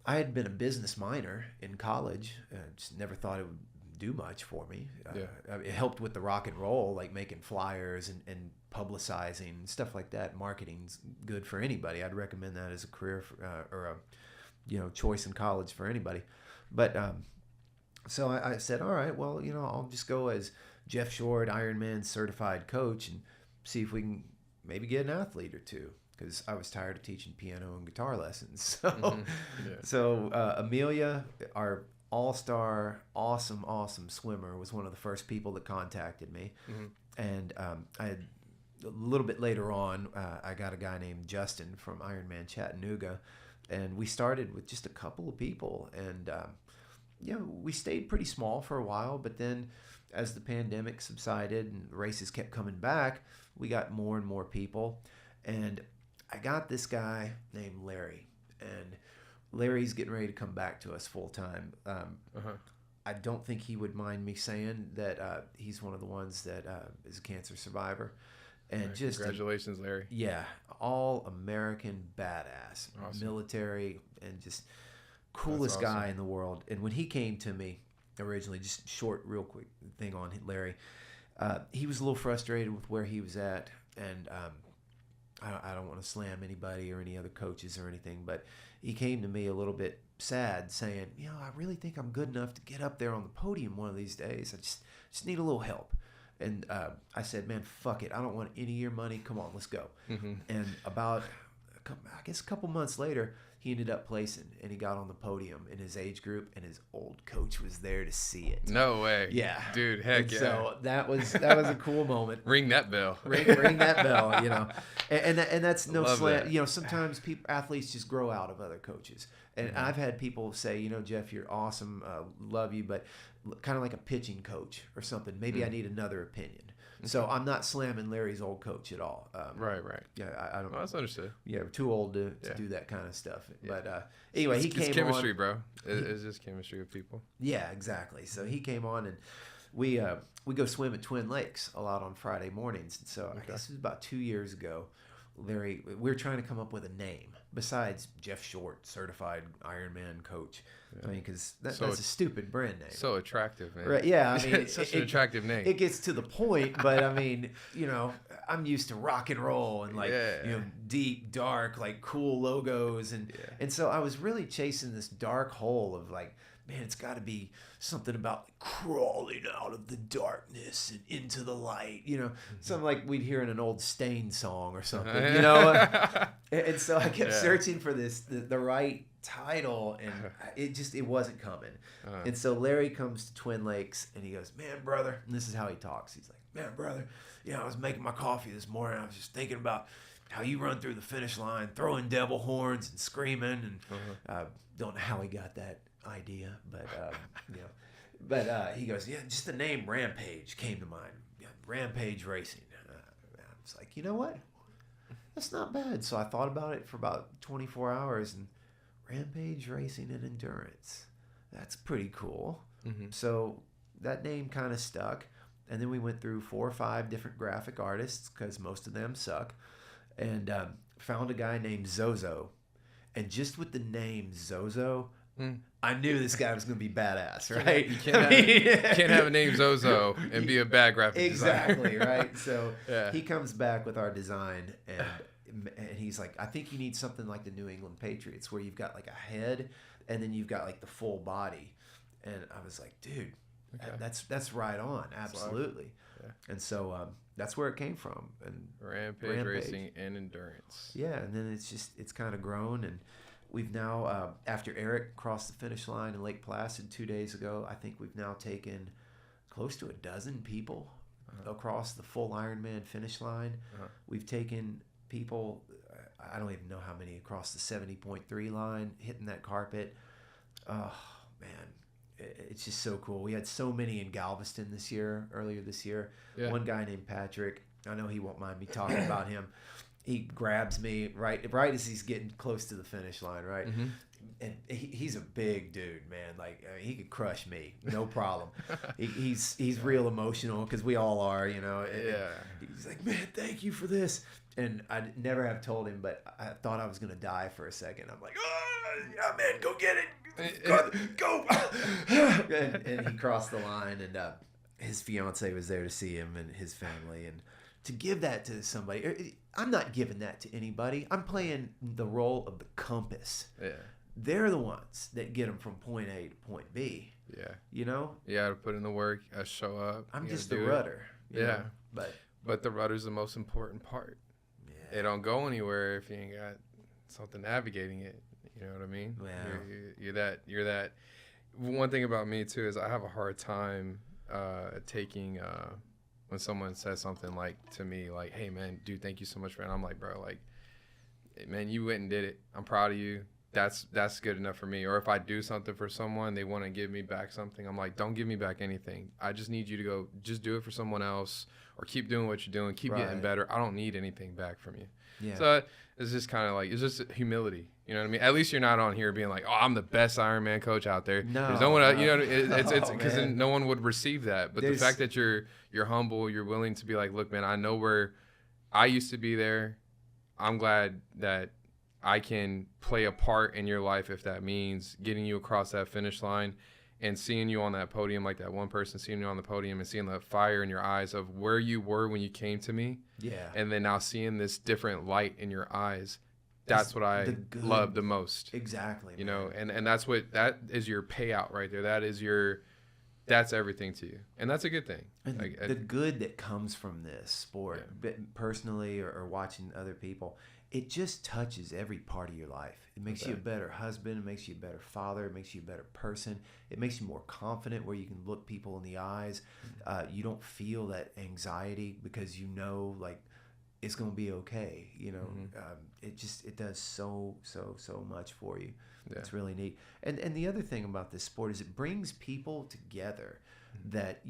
B: I had been a business minor in college. Just never thought it would do much for me. It helped with the rock and roll, like making flyers and publicizing and stuff like that. Marketing's good for anybody. I'd recommend that as a career or a choice in college for anybody. But so I said, all right, well, you know, I'll just go as Jeff Short, Ironman certified coach, and see if we can maybe get an athlete or two, because I was tired of teaching piano and guitar lessons. So Amelia, our all-star, awesome swimmer, was one of the first people that contacted me. And I had, a little bit later on, I got a guy named Justin from Ironman Chattanooga, and we started with just a couple of people. And we stayed pretty small for a while, but then as the pandemic subsided and races kept coming back, we got more and more people. And I got this guy named Larry, and Larry's getting ready to come back to us full time. I don't think he would mind me saying that he's one of the ones that is a cancer survivor. And just
A: congratulations, Larry.
B: Yeah, all American badass, military, and just coolest guy in the world. And when he came to me originally, just short, real quick thing on Larry, he was a little frustrated with where he was at, and I don't want to slam anybody or any other coaches or anything, but he came to me a little bit sad, saying, you know, I really think I'm good enough to get up there on the podium one of these days. I just need a little help. And I said, man, fuck it. I don't want any of your money. Come on, let's go. And about, I guess, a couple months later, he ended up placing, and he got on the podium in his age group, and his old coach was there to see it.
A: No way.
B: Yeah.
A: Dude, heck yeah.
B: So that was a cool moment.
A: Ring that bell.
B: Ring that bell, you know. And that's no slam.
A: That.
B: You know, sometimes athletes just grow out of other coaches. And I've had people say, you know, Jeff, you're awesome, love you, but kind of like a pitching coach or something. Maybe I need another opinion. So I'm not slamming Larry's old coach at all.
A: Right.
B: Yeah, I don't.
A: Well, that's understood.
B: Yeah, we're too old to do that kind of stuff. Yeah. But anyway, he came on.
A: It's chemistry, bro. It's just chemistry with people.
B: Yeah, exactly. So he came on, and we go swim at Twin Lakes a lot on Friday mornings. And so I guess it was about 2 years ago. Larry, we were trying to come up with a name besides Jeff Short, certified Ironman coach. I mean, because that's a stupid brand name.
A: So attractive, man.
B: Right? Yeah, I mean,
A: it's such an attractive name.
B: It gets to the point, but I mean, you know, I'm used to rock and roll and like you know, deep, dark, like cool logos, and so I was really chasing this dark hole of like, man, it's got to be something about like crawling out of the darkness and into the light, you know, something like we'd hear in an old Stain song or something, you know. And so I kept searching for the right title, and it wasn't coming. And so Larry comes to Twin Lakes, and he goes, man, brother, and this is how he talks. He's like, man, brother, you know, I was making my coffee this morning. I was just thinking about how you run through the finish line, throwing devil horns and screaming, and don't know how he got that idea, but you know, but he goes, yeah, just the name Rampage came to mind. Yeah, Rampage Racing. I was like, you know what? That's not bad. So I thought about it for about 24 hours, and Rampage Racing and Endurance. That's pretty cool. So that name kind of stuck, and then we went through 4 or 5 different graphic artists because most of them suck, and found a guy named Zozo, and just with the name Zozo, I knew this guy was going to be badass, right?
A: You can't have a name Zozo and be a bad graphic designer.
B: Exactly, right? So he comes back with our design, and and he's like, I think you need something like the New England Patriots, where you've got like a head and then you've got like the full body. And I was like, dude, that's right on, absolutely. Yeah. And so that's where it came from. And
A: Rampage Racing and Endurance.
B: Yeah, and then it's kind of grown, and we've now, after Eric crossed the finish line in Lake Placid 2 days ago, I think we've now taken close to a dozen people across the full Ironman finish line. We've taken people, I don't even know how many, across the 70.3 line, hitting that carpet. Oh, man. It's just so cool. We had so many in Galveston earlier this year. Yeah. One guy named Patrick, I know he won't mind me talking about him. He grabs me right as he's getting close to the finish line, right? Mm-hmm. And he's a big dude, man. Like, I mean, he could crush me, no problem. He's real emotional, because we all are, you know. Yeah. He's like, man, thank you for this. And I never have told him, but I thought I was gonna die for a second. I'm like, oh, yeah, man, go get it, go. And he crossed the line, and his fiance was there to see him and his family, and to give that to somebody. I'm not giving that to anybody. I'm playing the role of the compass. Yeah. They're the ones that get them from point A to point B. Yeah. You know?
A: You got to put in the work, show up.
B: I'm just the rudder.
A: Yeah. But the rudder's the most important part. Yeah. It don't go anywhere if you ain't got something navigating it. You know what I mean? Yeah. You're that. One thing about me, too, is I have a hard time taking when someone says something like to me, like, hey, man, dude, thank you so much, man. I'm like, bro, like, man, you went and did it. I'm proud of you. That's good enough for me. Or if I do something for someone, they want to give me back something, I'm like, don't give me back anything. I just need you to go just do it for someone else, or keep doing what you're doing, keep getting better. I don't need anything back from you. Yeah. So it's just kind of like, it's just humility. You know what I mean? At least you're not on here being like, oh, I'm the best Ironman coach out there. No, there's no one else, you know, it's because then no one would receive that. But the fact that you're humble, you're willing to be like, look, man, I know where I used to be there. I'm glad that I can play a part in your life, if that means getting you across that finish line and seeing you on that podium, like that one person seeing you on the podium and seeing the fire in your eyes of where you were when you came to me. Yeah. And then now seeing this different light in your eyes. That's what I love the most.
B: Exactly.
A: You know, and that is your payout right there. That's everything to you. And that's a good thing.
B: And the good that comes from this sport, personally or watching other people, it just touches every part of your life. It makes you a better husband. It makes you a better father. It makes you a better person. It makes you more confident, where you can look people in the eyes. You don't feel that anxiety, because you know, like, it's going to be okay. You know, it does so much for you. Yeah. It's really neat. And the other thing about this sport is it brings people together. That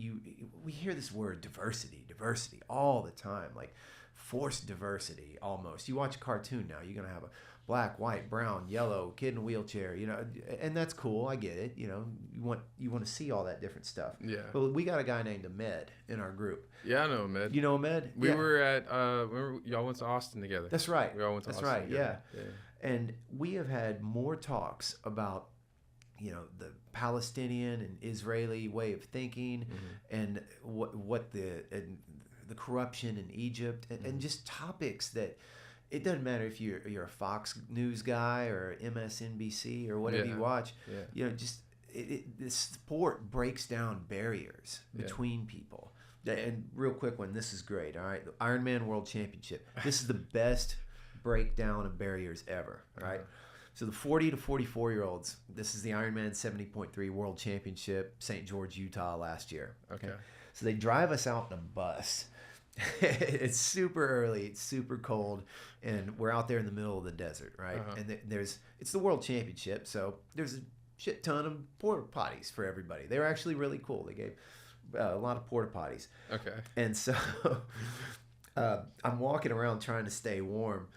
B: we hear this word diversity all the time, like forced diversity almost. You watch a cartoon now, you're going to have a black, white, brown, yellow, kid in a wheelchair, you know, and that's cool. I get it. You know, you want to see all that different stuff. Yeah. But we got a guy named Ahmed in our group.
A: Yeah, I know Ahmed.
B: You know Ahmed?
A: We were at y'all went to Austin together.
B: That's right.
A: We all went to Austin together.
B: Yeah. And we have had more talks about, you know, the Palestinian and Israeli way of thinking, and what the corruption in Egypt, and just topics that it doesn't matter if you're a Fox News guy or MSNBC or whatever you watch. Yeah. You know, just this sport breaks down barriers between people. And real quick one, this is great. All right, the Ironman World Championship. This is the best breakdown of barriers ever. All right. So the 40 to 44-year-olds, this is the Ironman 70.3 World Championship, St. George, Utah last year. Okay. So they drive us out in a bus. It's super early, it's super cold, and we're out there in the middle of the desert, right? And it's the World Championship, so there's a shit ton of porta potties for everybody. They were actually really cool. They gave a lot of porta potties. Okay. And so I'm walking around trying to stay warm,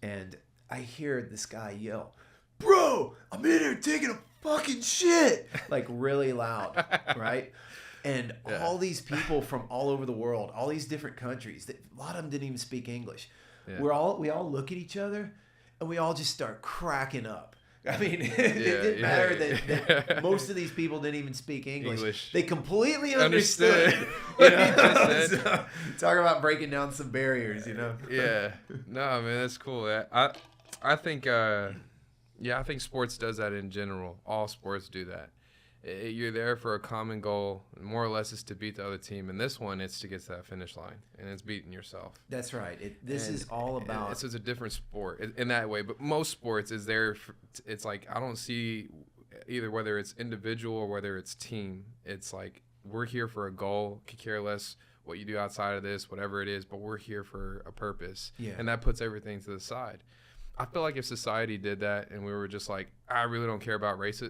B: and I hear this guy yell, "Bro, I'm in here taking a fucking shit!" Like really loud, right? And all these people from all over the world, all these different countries, a lot of them didn't even speak English. Yeah. We all look at each other, and we all just start cracking up. I mean, it didn't matter that most of these people didn't even speak English. They completely understood. You know? So, talk about breaking down some barriers, you know?
A: Yeah. No, man, that's cool. I think, I think sports does that in general. All sports do that. You're there for a common goal. More or less, is to beat the other team. And this one, it's to get to that finish line, and it's beating yourself.
B: That's right. This is all about.
A: This is a different sport in that way. But most sports is there. It's like I don't see either whether it's individual or whether it's team. It's like we're here for a goal. Could care less what you do outside of this, whatever it is. But we're here for a purpose.
B: Yeah.
A: And that puts everything to the side. I feel like if society did that and we were just like, I really don't care about race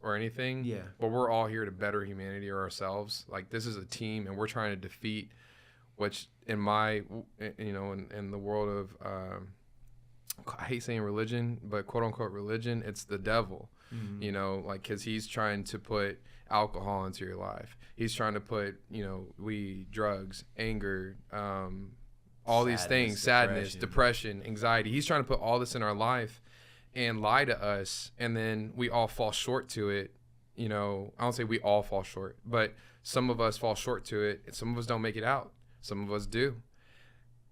A: or anything.
B: Yeah.
A: But we're all here to better humanity or ourselves. Like this is a team and we're trying to defeat, which in my, in the world of, I hate saying religion, but quote unquote religion, it's the devil, cause he's trying to put alcohol into your life. He's trying to put, weed, drugs, anger, all these things, sadness, depression, anxiety. He's trying to put all this in our life and lie to us. And then we all fall short to it. I don't say we all fall short, but some of us fall short to it. And some of us don't make it out. Some of us do.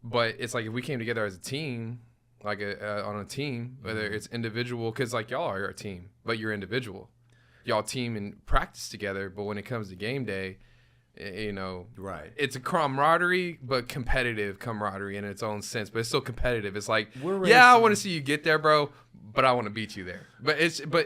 A: But it's like if we came together as a team, like on a team, whether it's individual, because like y'all are a team, but you're individual. Y'all team and practice together. But when it comes to game day,
B: right,
A: it's a camaraderie, but competitive camaraderie in its own sense, but it's still competitive. It's like, I want to see you get there, bro, but I want to beat you there. But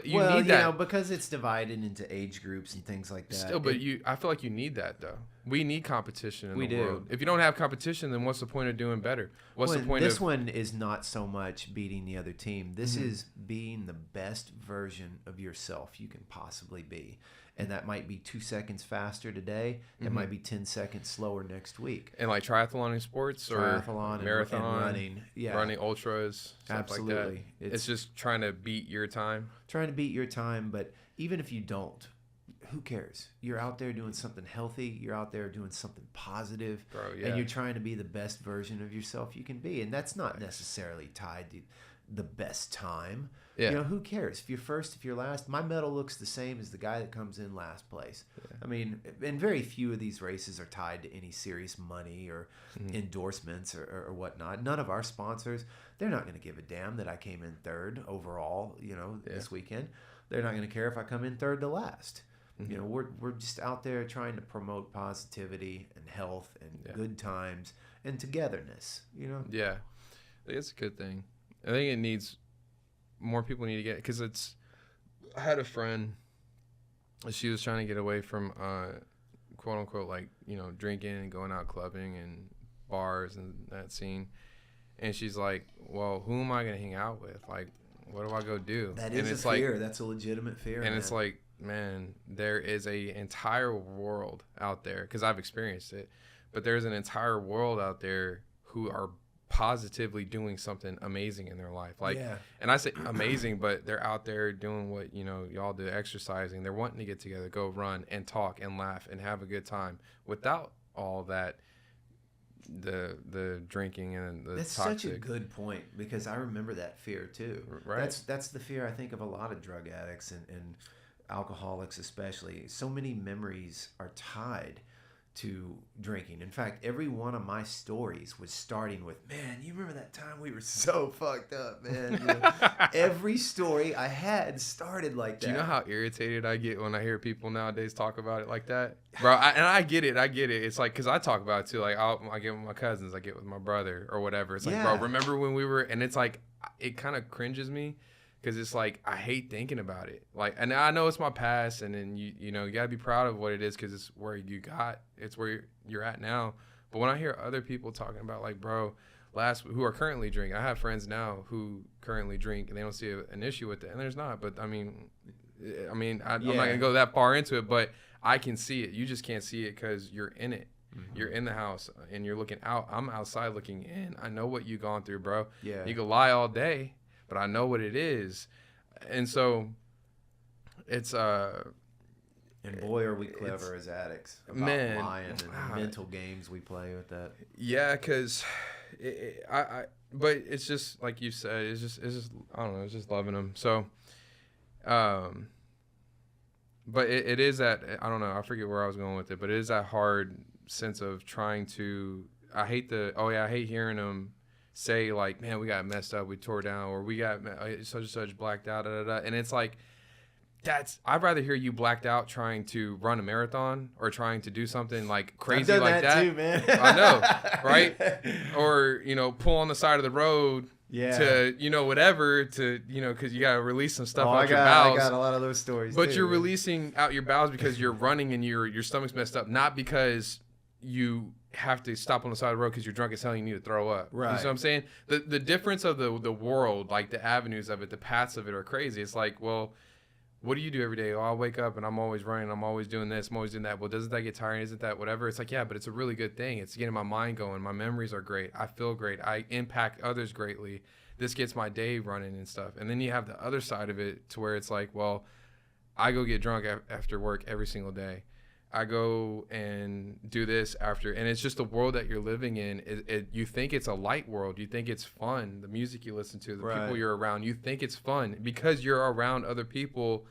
A: you need that,
B: because it's divided into age groups and things like that.
A: Still, I feel like you need that though. We need competition in the world. If you don't have competition, then what's the point of doing better? What's the point
B: this one is not so much beating the other team. This is being the best version of yourself you can possibly be. And that might be 2 seconds faster today. It might be 10 seconds slower next week.
A: And like triathlon in sports or marathon,
B: and running. Yeah.
A: Running ultras, stuff
B: absolutely.
A: Like that. It's just trying to beat your time.
B: Trying to beat your time, but even if you don't, who cares? You're out there doing something healthy. You're out there doing something positive.
A: Bro, yeah.
B: And you're trying to be the best version of yourself you can be. And that's not necessarily tied to the best time.
A: Yeah.
B: Who cares? If you're first, if you're last, my medal looks the same as the guy that comes in last place. Yeah. I mean, and very few of these races are tied to any serious money or endorsements or whatnot. None of our sponsors, they're not going to give a damn that I came in third overall, this weekend. They're not going to care if I come in third to last. We're just out there trying to promote positivity and health and good times and togetherness,
A: Yeah. I think it's a good thing. I think it needs more people need to get it because I had a friend, she was trying to get away from quote unquote drinking and going out clubbing and bars and that scene, and she's like, well, who am I gonna hang out with? Like, what do I go do?
B: That is a fear. That's a legitimate fear.
A: And it's like, man, there is a entire world out there, because I've experienced it, but there's an entire world out there who are positively doing something amazing in their life. And I say amazing, but they're out there doing what y'all do, exercising. They're wanting to get together, go run and talk and laugh and have a good time without all that the drinking and the
B: that's
A: toxic.
B: Such a good point, because I remember that fear too.
A: Right.
B: That's the fear I think of a lot of drug addicts and alcoholics especially. So many memories are tied to drinking. In fact, every one of my stories was starting with, man, you remember that time we were so fucked up, man? Every story I had started like that.
A: Do you know how irritated I get when I hear people nowadays talk about it like that? Bro, I get it. It's like, because I talk about it too. Like, I get with my cousins, I get with my brother or whatever. It's like, bro, remember when we were, and it's like, it kind of cringes me. Because it's like, I hate thinking about it. Like, and I know it's my past, and then you got to be proud of what it is, because it's where it's where you're at now. But when I hear other people talking about, like, bro, who are currently drinking, I have friends now who currently drink, and they don't see an issue with it, and there's not. But I'm not gonna go that far into it, but I can see it. You just can't see it because you're in it. Mm-hmm. You're in the house and you're looking out. I'm outside looking in. I know what you've gone through, bro.
B: Yeah.
A: You can lie all day, but I know what it is. And so it's
B: and boy, are we clever as addicts about lying and mental games we play with that.
A: Yeah, because but it's just like you said, it's just I don't know, it's just loving them. So but it is that, I don't know, I forget where I was going with it, but it is that hard sense of trying to, I hate hearing them say like, man, we got messed up, we tore down, or we got such and such blacked out, and it's like, I'd rather hear you blacked out trying to run a marathon or trying to do something like crazy like that.
B: Too, man.
A: I know, right? Or, pull on the side of the road to, whatever, to, because you got to release some stuff out your bowels.
B: I got a lot of those stories.
A: But you're releasing out your bowels because you're running and your stomach's messed up, not because you have to stop on the side of the road because you're drunk as hell and you need to throw up.
B: Right.
A: You know what I'm saying? The difference of the world, like the avenues of it, the paths of it are crazy. It's like, well, what do you do every day? Oh, I'll wake up and I'm always running. I'm always doing this. I'm always doing that. Well, doesn't that get tiring? Isn't that whatever? It's like, yeah, but it's a really good thing. It's getting my mind going. My memories are great. I feel great. I impact others greatly. This gets my day running and stuff. And then you have the other side of it to where it's like, well, I go get drunk after work every single day. I go and do this after. And it's just the world that you're living in. You think it's a light world. You think it's fun. The music you listen to, the people you're around, you think it's fun because you're around other people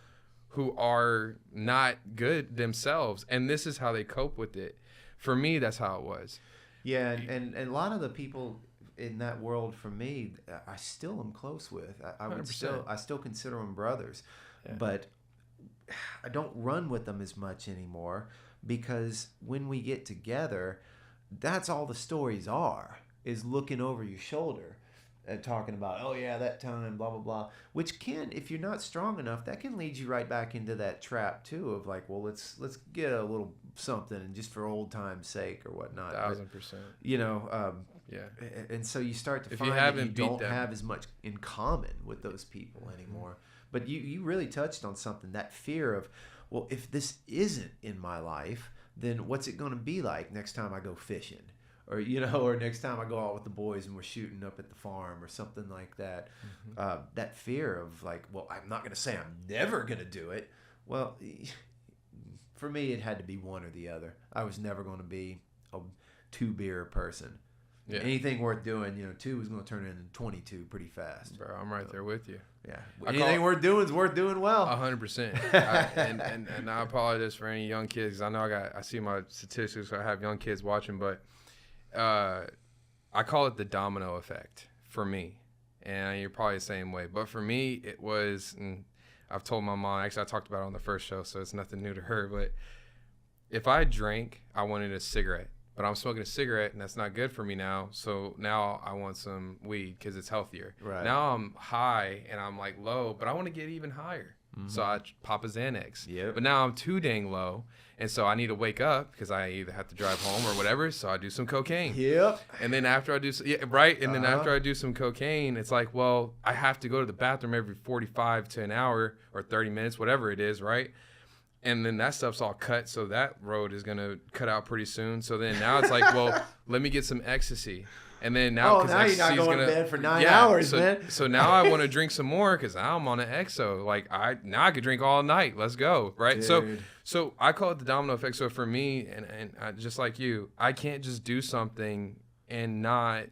A: who are not good themselves. And this is how they cope with it. For me, that's how it was.
B: Yeah, and a lot of the people in that world, for me, I still am close with. I still consider them brothers. Yeah. But I don't run with them as much anymore because when we get together, that's all the stories are, is looking over your shoulder and talking about, oh yeah, that time, blah, blah, blah, which can, if you're not strong enough, that can lead you right back into that trap too of like, well, let's get a little something and just for old time's sake or whatnot.
A: 1,000%.
B: Yeah. And so you start to find that you don't have as much in common with those people anymore. But you really touched on something, that fear of, well, if this isn't in my life, then what's it going to be like next time I go fishing? Or, or next time I go out with the boys and we're shooting up at the farm or something like that. Mm-hmm. That fear of like, well, I'm not going to say I'm never going to do it. Well, for me, it had to be one or the other. I was never going to be a 2-beer person. Yeah. Anything worth doing, 2 was going to turn into 22 pretty fast.
A: Bro, I'm right there with you.
B: Yeah. Anything worth doing is worth doing well.
A: 100%. And I apologize for any young kids. I know I see my statistics. So I have young kids watching, but I call it the domino effect for me. And you're probably the same way. But for me, it was, and I've told my mom, actually I talked about it on the first show, so it's nothing new to her. But if I drank, I wanted a cigarette. But I'm smoking a cigarette, and that's not good for me now. So now I want some weed because it's healthier. Right. Now I'm high, and I'm like low, but I want to get even higher. Mm-hmm. So I pop a Xanax. Yep. But now I'm too dang low, and so I need to wake up because I either have to drive home or whatever. So I do some cocaine. Yep. And then after I do, then after I do some cocaine, it's like, well, I have to go to the bathroom every 45 to an hour or 30 minutes, whatever it is, right? And then that stuff's all cut, so that road is going to cut out pretty soon. So then now it's like, well, let me get some ecstasy. And then now,
B: now you're not going to bed for 9 hours, man.
A: So now I want to drink some more because now I'm on an exo. Like, now I could drink all night. Let's go, right?
B: Dude.
A: So I call it the domino effect. So for me, and just like you, I can't just do something and I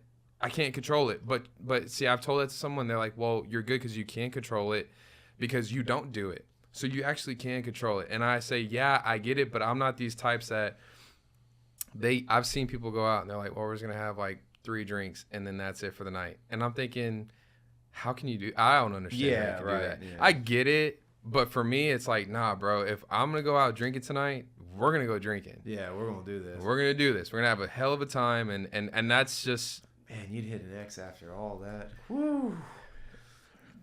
A: can't control it. But see, I've told that to someone. They're like, well, you're good because you can control it because you don't do it. So you actually can control it. And I say, yeah, I get it, but I'm not these types that I've seen people go out and they're like, well, we're just going to have like 3 drinks and then that's it for the night. And I'm thinking, how can you do? I don't understand how you can do that. Yeah. I get it, but for me, it's like, nah, bro, if I'm going to go out drinking tonight, we're going to go drinking.
B: Yeah, we're going to do this.
A: We're going to do this. We're going to have a hell of a time. And that's just.
B: Man, you'd hit an X after all that. Woo.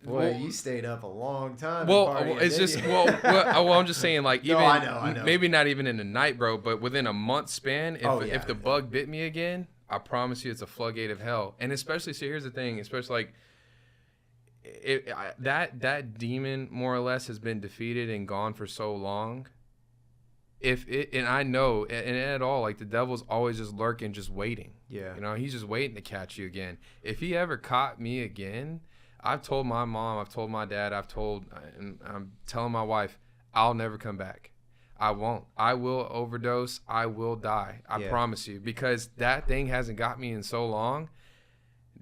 B: Boy, you stayed up a long time.
A: Well, it's just I'm just saying, like, even
B: I know.
A: Maybe not even in the night, bro, but within a month span, if the bug bit me again, I promise you, it's a floodgate of hell. And especially, so here's the thing, especially like that demon more or less has been defeated and gone for so long. And I know, and at all, like the devil's always just lurking, just waiting. Yeah, he's just waiting to catch you again. If he ever caught me again. I've told my mom, I've told my dad, and I'm telling my wife, I'll never come back. I won't. I will overdose. I will die. I promise you. Because that thing hasn't got me in so long.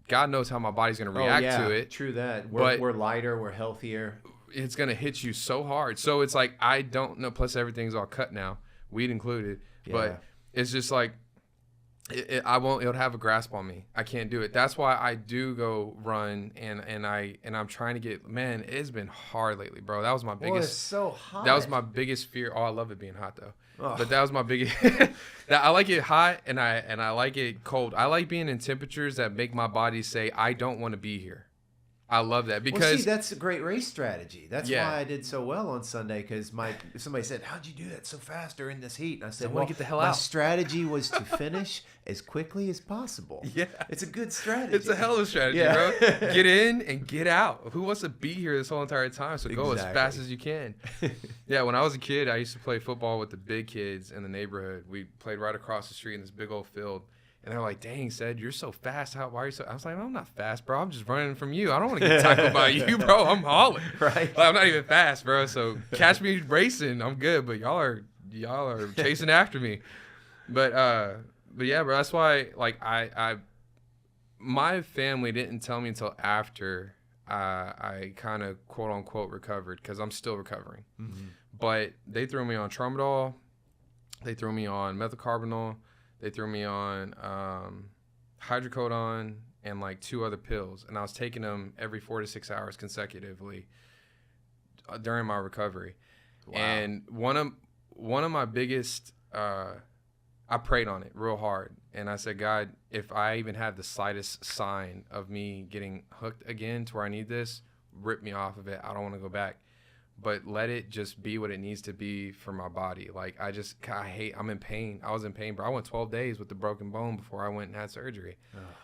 A: God knows how my body's going to react to it.
B: True that.
A: But
B: We're lighter. We're healthier.
A: it's going to hit you so hard. So it's like, I don't know. Plus everything's all cut now, weed included.
B: Yeah.
A: But it's just like, it'll have a grasp on me. I can't do it. That's why I do go run and I'm trying to get, man, it's been hard lately, bro. That was my biggest.
B: Well, it's so hot.
A: That was my biggest fear. Oh, I love it being hot though.
B: Oh.
A: But that was my biggest. I like it hot and I like it cold. I like being in temperatures that make my body say I don't want to be here. I love that because
B: well, see, that's a great race strategy. That's
A: Yeah.
B: why I did so well on Sunday, because somebody said, "How'd you do that so fast during this heat?" And I said,
A: I wanna
B: "Well,
A: get the hell
B: my
A: out."
B: strategy was to finish as quickly as possible."
A: Yeah.
B: It's a good strategy.
A: It's a hell of a strategy,
B: Yeah.
A: bro. Get in and get out. Who wants to be here this whole entire time? So go as
B: Exactly.
A: fast as you can. Yeah, when I was a kid, I used to play football with the big kids in the neighborhood. We played right across the street in this big old field. And they're like, "Dang, Sed, you're so fast. Why are you so?" I was like, "I'm not fast, bro. I'm just running from you. I don't want to get tackled by you, bro. I'm hauling.
B: Right.
A: Like, I'm not even fast, bro. So catch me racing. I'm good. But y'all are chasing after me. But yeah, bro. That's why, like, my family didn't tell me until after I kind of quote unquote recovered, because I'm still recovering.
B: Mm-hmm.
A: But they threw me on tramadol. They threw me on methylcarbamol. They threw me on hydrocodone and like 2 other pills, and I was taking them every 4 to 6 hours consecutively during my recovery. Wow. And one of my biggest, I prayed on it real hard, and I said, "God, if I even have the slightest sign of me getting hooked again to where I need this, rip me off of it. I don't want to go back. But let it just be what it needs to be for my body." Like, I'm in pain. I was in pain, bro. I went 12 days with the broken bone before I went and had surgery,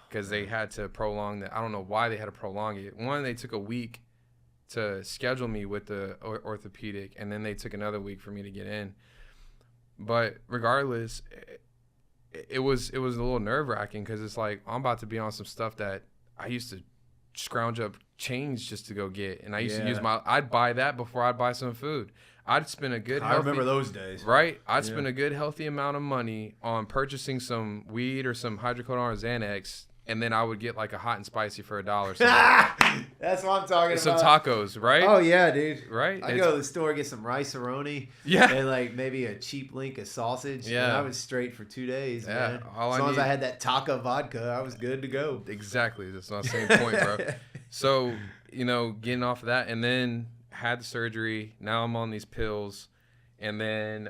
A: because they had to prolong that. I don't know why they had to prolong it. One, they took a week to schedule me with the orthopedic, and then they took another week for me to get in. But regardless, it was a little nerve-wracking, because it's like, I'm about to be on some stuff that I used to scrounge up change just to go get, and I used to use I'd buy that before I'd buy some food. I'd spend a good
B: I remember those days,
A: right? I'd spend a good healthy amount of money on purchasing some weed or some hydrocodone or Xanax, and then I would get like a hot and spicy for $1.
B: That's what I'm talking
A: some
B: about.
A: Tacos, right?
B: Oh yeah, dude.
A: Right?
B: I go to the store, get some rice-a-roni,
A: Yeah.
B: and like maybe a cheap link of sausage.
A: Yeah.
B: And I was straight for 2 days, man.
A: All
B: As long as
A: need-
B: I had that Taco vodka, I was good to go.
A: Exactly. That's not the same point, bro. So, getting off of that, and then had the surgery. Now I'm on these pills, and then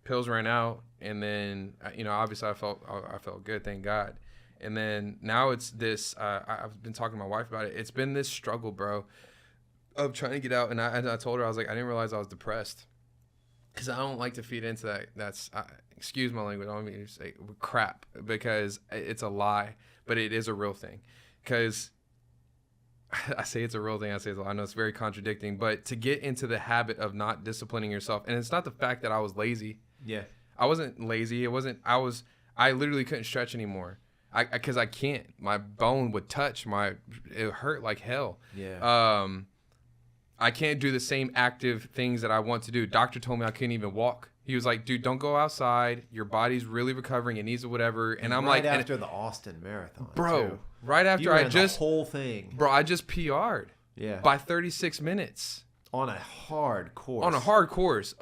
A: pills ran out, and then obviously I felt good, thank God. And then now it's this. I've been talking to my wife about it. It's been this struggle, bro, of trying to get out. And I told her, I was like, I didn't realize I was depressed, because I don't like to feed into that. That's excuse my language. I don't mean to say crap, because it's a lie, but it is a real thing. Because I say it's a real thing. I say it's a lie. I know it's very contradicting, but to get into the habit of not disciplining yourself, and it's not the fact that I was lazy.
B: Yeah.
A: I wasn't lazy. I literally couldn't stretch anymore. Because I can't. My bone would touch. It hurt like hell.
B: Yeah.
A: I can't do the same active things that I want to do. Doctor told me I couldn't even walk. He was like, "Dude, don't go outside. Your body's really recovering. It needs whatever." And I'm
B: right
A: like,
B: after the Austin Marathon,
A: bro,
B: too.
A: right after
B: You
A: I
B: ran
A: just
B: the whole thing,
A: bro, I just PR'd.
B: Yeah.
A: By 36 minutes
B: on a hard course.
A: On a hard course.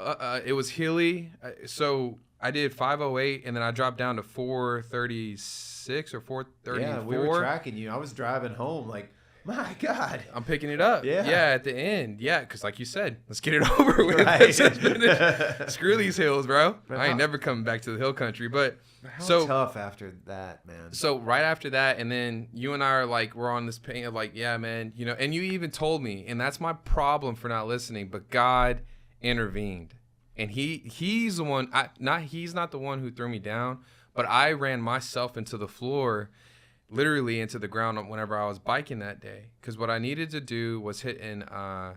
A: It was hilly. So I did 5:08, and then I dropped down to 4:36 or 4:34.
B: Yeah, we were tracking you. I was driving home like, my God.
A: I'm picking it up.
B: Yeah.
A: Yeah, at the end. Yeah, because like you said, let's get it over with.
B: Right.
A: Let's just finish. Screw these hills, bro.
B: But
A: I ain't never coming back to the hill country. But
B: how tough after that, man.
A: So right after that, and then you and I are like, we're on this pain of like, yeah, man, and you even told me, and that's my problem for not listening, but God intervened. And he's the one, he's not the one who threw me down, but I ran myself into the floor, literally into the ground whenever I was biking that day. Because what I needed to do was hit I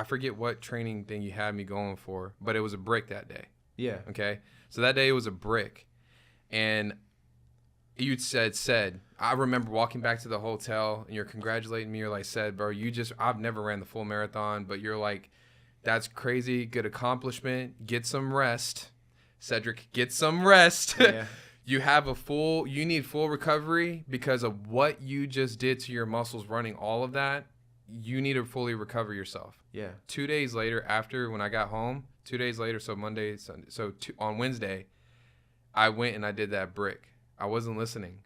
A: forget what training thing you had me going for, but it was a brick that day.
B: Yeah.
A: Okay. So that day it was a brick. And you said, I remember walking back to the hotel, and you're congratulating me. You're like, "Said, bro, I've never ran the full marathon," but you're like, "That's crazy. Good accomplishment. Get some rest. Cedric, get some rest."
B: Yeah.
A: you need full recovery because of what you just did to your muscles running all of that. You need to fully recover yourself.
B: Yeah.
A: 2 days later, after when I got home, 2 days later, so Monday, Sunday, on Wednesday, I went and I did that brick. I wasn't listening.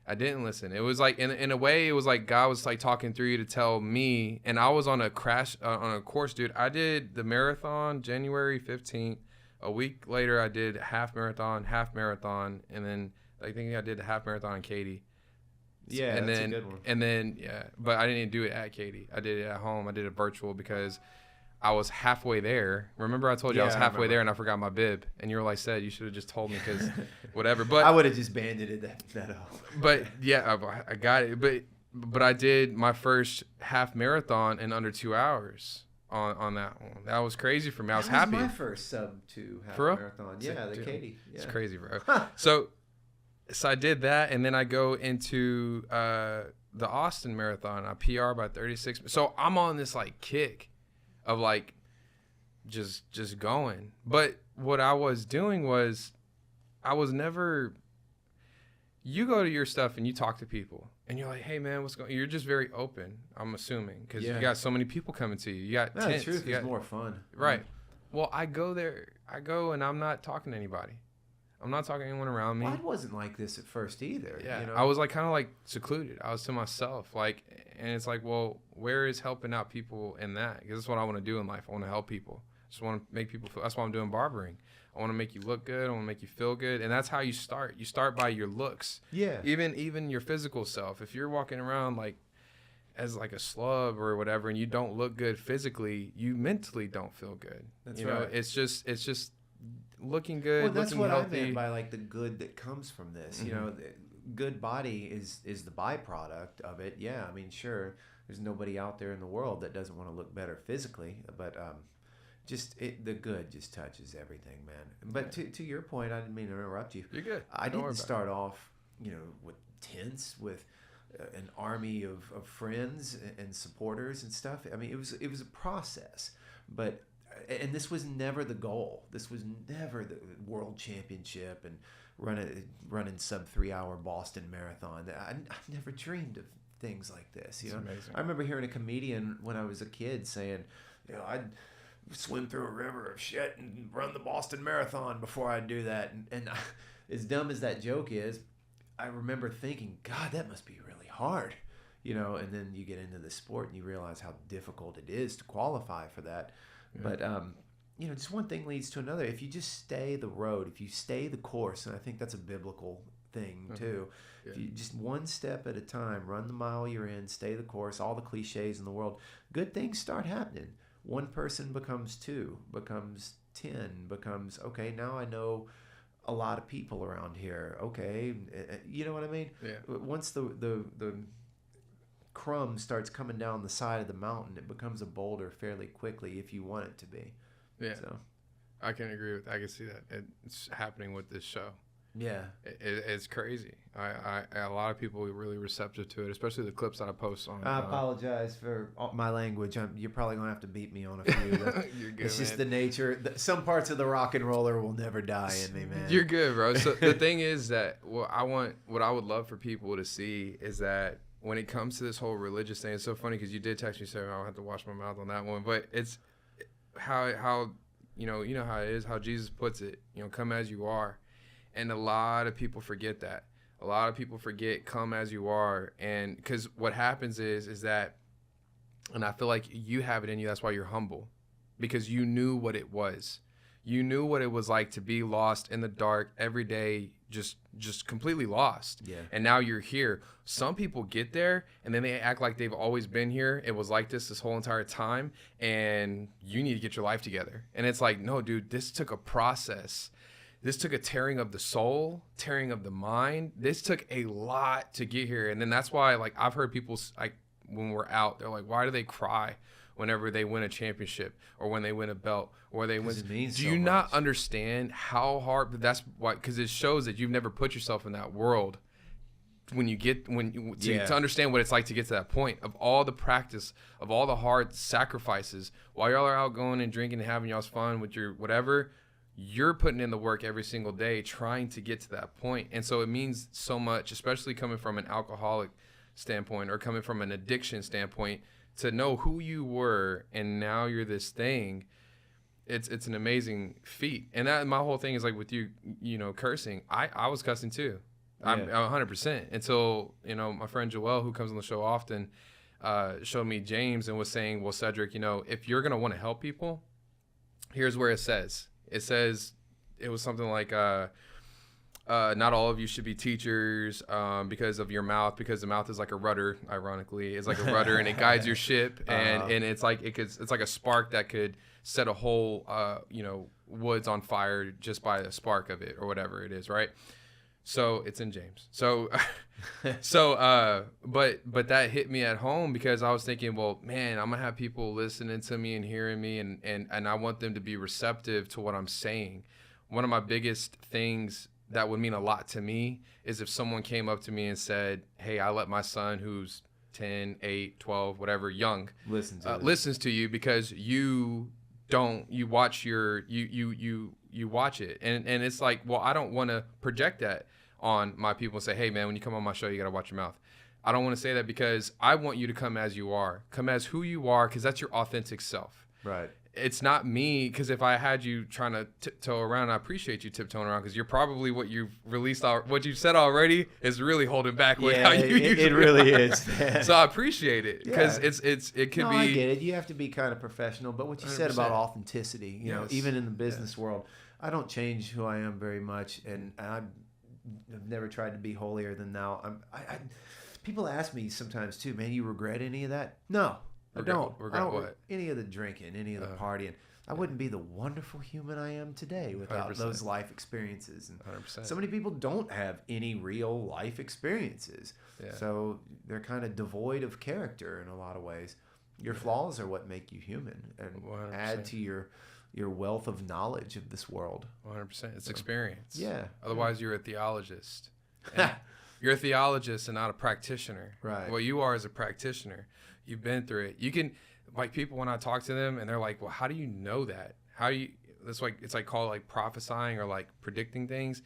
A: I didn't listen. It was like, in a way, it was like God was like talking through you to tell me, and I was on a course, dude. I did the marathon January 15th. A week later, I did half marathon, and then I think I did a half marathon in Katy.
B: Yeah,
A: and
B: that's
A: then,
B: a good one.
A: And then, yeah, but I didn't do it at Katy. I did it at home. I did it virtual because I was halfway there. Remember I told you I was halfway there and I forgot my bib. And you were like, said, you should have just told me because whatever. But
B: I would have just banded that off.
A: But, yeah, I got it. But I did my first half marathon in under 2 hours on that one. That was crazy for me. I was happy.
B: That was my first sub-2 half marathon. Yeah, the Katy. Yeah.
A: It's crazy, bro. So I did that, and then I go into the Austin Marathon. I PR by 36. So I'm on this like kick of like just going. But what I was doing was I was never. You go to your stuff and you talk to people, and you're like, "Hey, man, what's going?" You're just very open. I'm assuming because you got so many people coming to you. You got tents.
B: The truth is more fun,
A: right? Well, I go there. I go and I'm not talking to anybody. I'm not talking to anyone around me.
B: Well, I wasn't like this at first either.
A: Yeah,
B: you know?
A: I was like kind of like secluded. I was to myself, like, and it's like, well, where is helping out people in that? Because that's what I want to do in life. I want to help people. I just want to make people feel. That's why I'm doing barbering. I want to make you look good. I want to make you feel good, and that's how you start. You start by your looks.
B: Yeah.
A: Even your physical self. If you're walking around like as like a slub or whatever, and you don't look good physically, you mentally don't feel good.
B: That's right.
A: It's just looking good.
B: Well, that's
A: looking
B: what
A: healthy.
B: I meant by like the good that comes from this.
A: Mm-hmm.
B: You know, the good body is the byproduct of it. Yeah, I mean, sure, there's nobody out there in the world that doesn't want to look better physically, but the good just touches everything, man. But to your point, I didn't mean to interrupt you.
A: You're good.
B: I didn't start off, with tents, with an army of friends and supporters and stuff. I mean, it was a process, and this was never the goal. This was never the world championship and running sub 3 hour Boston Marathon. I never dreamed of things like this.
A: It's amazing.
B: I remember hearing a comedian when I was a kid saying, I'd swim through a river of shit and run the Boston Marathon before I'd do that. And as dumb as that joke is, I remember thinking, God, that must be really hard. And then you get into the sport and you realize how difficult it is to qualify for that. Yeah. But, just one thing leads to another. If you just stay the road, if you stay the course, and I think that's a biblical thing too. Yeah. If you just one step at a time, run the mile you're in, stay the course, all the cliches in the world, good things start happening. One person becomes 2, becomes 10, becomes, okay, now I know a lot of people around here. Okay. You know what I mean?
A: Yeah.
B: Once the crumb starts coming down the side of the mountain, it becomes a boulder fairly quickly if you want it to be.
A: Yeah.
B: So
A: I can agree with. I can see that it's happening with this show.
B: Yeah.
A: It's crazy. A lot of people are really receptive to it, especially the clips that I post on.
B: I apologize for my language. You're probably going to have to beat me on a few.
A: You're good,
B: it's just
A: man.
B: The nature. Some parts of the rock and roller will never die in me, man.
A: You're good, bro. So the thing is that what I would love for people to see is that when it comes to this whole religious thing, it's so funny because you did text me saying, I'll have to wash my mouth on that one. But it's how you know how it is, how Jesus puts it, come as you are. And a lot of people forget that. A lot of people forget come as you are. And because what happens is that, and I feel like you have it in you, that's why you're humble. Because you knew what it was. You knew what it was like to be lost in the dark every day, just completely lost.
B: Yeah.
A: And now you're here. Some people get there and then they act like they've always been here. It was like this whole entire time, and you need to get your life together. And it's like, no, dude, this took a process. This took a tearing of the soul, tearing of the mind. This took a lot to get here. And then that's why, like, I've heard people, like, when we're out, they're like, why do they cry whenever they win a championship or when they win a belt or they win? Do you not understand how hard? That's why, because it shows that you've never put yourself in that world. To understand what it's like to get to that point of all the practice, of all the hard sacrifices, while y'all are out going and drinking and having y'all's fun with your whatever, you're putting in the work every single day trying to get to that point. And so it means so much, especially coming from an alcoholic standpoint or coming from an addiction standpoint, to know who you were and now you're this thing. It's an amazing feat. And that, my whole thing is like with you, you know, cursing. I was cussing too. I'm 100% until, you know, my friend Joel, who comes on the show often, showed me James and was saying, well, Cedric, you know, if you're going to want to help people, here's where it says. It says, it was something like, not all of you should be teachers because of your mouth, because the mouth is like a rudder, ironically. It's like a rudder and it guides your ship. And it's like it's like a spark that could set a whole, you know, woods on fire just by the spark of it or whatever it is, right? So it's in James. So, but that hit me at home because I was thinking, well, man, I'm gonna have people listening to me and hearing me, and I want them to be receptive to what I'm saying. One of my biggest things that would mean a lot to me is if someone came up to me and said, hey, I let my son who's 10, 8, 12, whatever, young, listens to you because you watch you watch it. And it's like, well, I don't want to project that on my people and say, hey man, when you come on my show, you got to watch your mouth. I don't want to say that because I want you to come as you are, come as who you are, because that's your authentic self.
B: Right.
A: It's not me, because if I had you trying to tiptoe around, I appreciate you tiptoeing around, because you're probably what you've released, what you've said already is really holding back with how you
B: it really is.
A: So I appreciate it, because it could be.
B: I get it. You have to be kind of professional, but what you 100%. Said about authenticity, you know, even in the business world, I don't change who I am very much, and I've never tried to be holier than thou. People ask me sometimes too, man, you regret any of that? No. I don't
A: what?
B: Any of the drinking, any of the partying. I wouldn't be the wonderful human I am today without
A: 100%.
B: Those life experiences. And
A: 100%.
B: So many people don't have any real life experiences. Yeah. So they're kind of devoid of character in a lot of ways. Your flaws are what make you human and
A: 100%.
B: Add to your wealth of knowledge of this world.
A: 100%. It's experience.
B: Yeah.
A: Otherwise, you're a theologist. You're a theologist and not a practitioner.
B: Right.
A: What you are is a practitioner. You've been through it. You can, like, people, when I talk to them and they're like, well, how do you know that? How do you, it's like called like prophesying or like predicting things.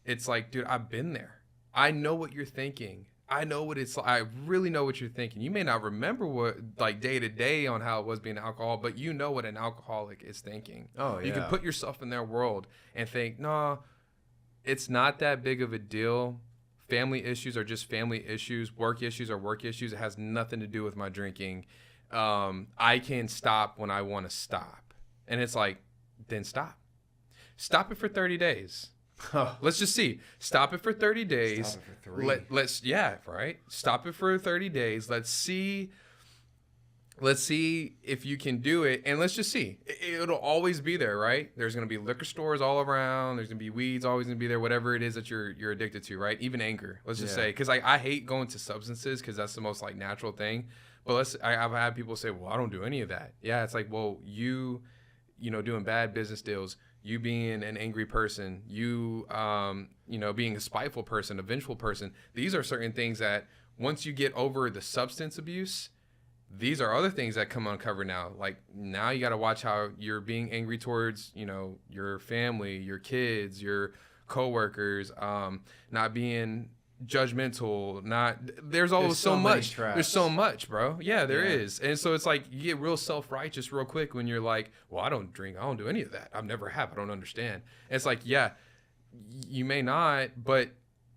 A: It's like, dude, I've been there. I know what you're thinking. I know what it's like. I really know what you're thinking. You may not remember what, like, day to day on how it was being an alcoholic, but you know what an alcoholic is thinking.
B: Oh, yeah.
A: You can put yourself in their world and think, no, it's not that big of a deal. Family issues are just family issues. Work issues are work issues. It has nothing to do with my drinking. I can stop when I want to stop. And it's like, then stop. Stop it for 30 days. Let's just see. Stop it for 30 days.
B: Stop it for 3.
A: Let's right? Stop it for 30 days. Let's see if you can do it, and let's just see. It'll always be there, right? There's going to be liquor stores all around. There's going to be weeds always going to be there, whatever it is that you're addicted to, right? Even anger. Let's just say, because I hate going to substances because that's the most like natural thing. But I've had people say, well, I don't do any of that. Yeah, it's like, well, you know, doing bad business deals, you being an angry person, you know, being a spiteful person, a vengeful person. These are certain things that once you get over the substance abuse, these are other things that come uncovered now. Like, now you got to watch how you're being angry towards, you know, your family, your kids, your coworkers, not being judgmental, there's always so much. There's so much, bro. Yeah, there is. And so it's like you get real self-righteous real quick when you're like, well, I don't drink. I don't do any of that. I've never have. I don't understand. And it's like, yeah, you may not, but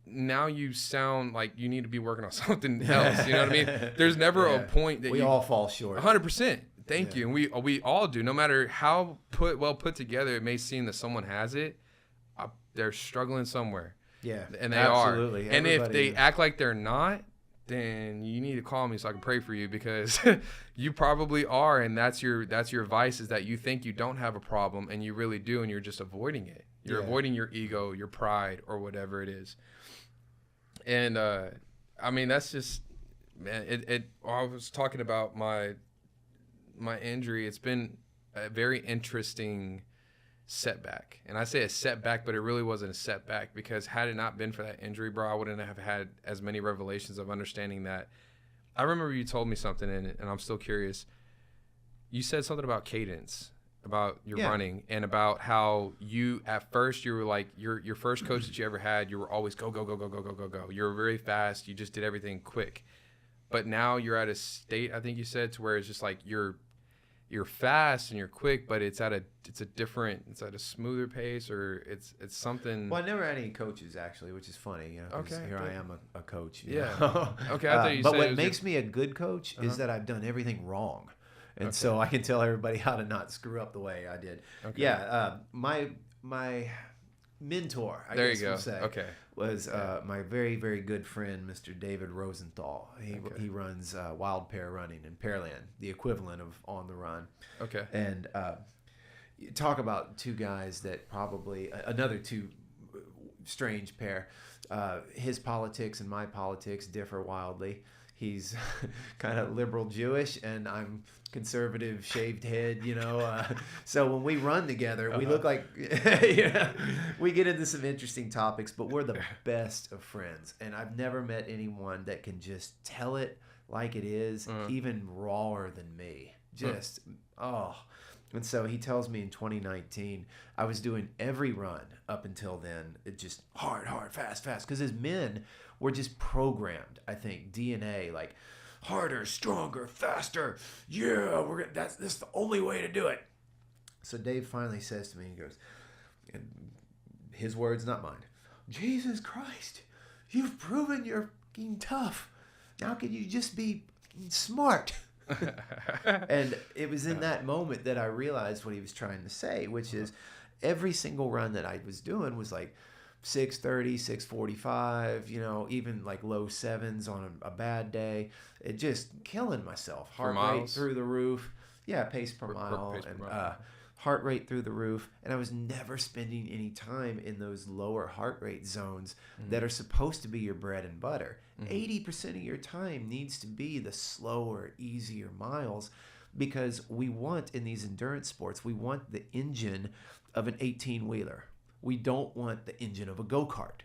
A: now you sound like you need to be working on something else. You know what I mean? There's never a point that
B: we all fall short.
A: 100%. Thank you. And we all do. No matter how well put together it may seem that someone has it, they're struggling somewhere.
B: Yeah,
A: and they
B: absolutely.
A: are. And if they act like they're not, then you need to call me so I can pray for you, because you probably are, and that's your vice, is that you think you don't have a problem and you really do, and you're just avoiding it. You're avoiding your ego, your pride, or whatever it is. And I mean, that's just, man. I was talking about my injury. It's been a very interesting setback, and I say a setback, but it really wasn't a setback, because had it not been for that injury, bro, I wouldn't have had as many revelations of understanding that. I remember you told me something, and I'm still curious. You said something about cadence, about your
B: Yeah.
A: running, and about how you at first you were like your first coach that you ever had, you were always go go go go go go go go. You were very fast. You just did everything quick. But now you're at a state, I think you said, to where it's just like you're fast and you're quick, but it's at a smoother pace, or it's something.
B: Well, I never had any coaches actually, which is funny. You know, 'cause
A: Okay,
B: here
A: good.
B: I am a coach.
A: Yeah.
B: Know?
A: Okay, I thought you
B: but
A: said it
B: what
A: was
B: makes me a good coach is that I've done everything wrong, and so I can tell everybody how to not screw up the way I did.
A: Okay.
B: Yeah. My mentor, I
A: There
B: guess
A: you go.
B: we'll say,
A: Okay.
B: was my very, very good friend, Mr. David Rosenthal. He runs Wild Pear Running in Pearland, the equivalent of On the Run.
A: Okay.
B: And you talk about two guys that probably, another two strange pair. His politics and my politics differ wildly. He's kind of liberal Jewish, and I'm conservative, shaved head, you know. So when we run together, we look like, you know, we get into some interesting topics, but we're the best of friends. And I've never met anyone that can just tell it like it is, even rawer than me. Just, And so he tells me in 2019, I was doing every run up until then, it just hard, fast. Because his men were just programmed, I think, DNA, like harder, stronger, faster. Yeah, this is the only way to do it. So Dave finally says to me, he goes, and his words, not mine, Jesus Christ, you've proven you're fucking tough. Now can you just be smart? And it was in that moment that I realized what he was trying to say, which is every single run that I was doing was like 6:30, 6:45, you know, even like low 7s on a bad day. It just killing myself. Heart rate through the roof. Yeah, pace per mile. Heart rate through the roof. And I was never spending any time in those lower heart rate zones that are supposed to be your bread and butter. 80% of your time needs to be the slower, easier miles, because we want, in these endurance sports, we want the engine of an 18-wheeler. We don't want the engine of a go-kart.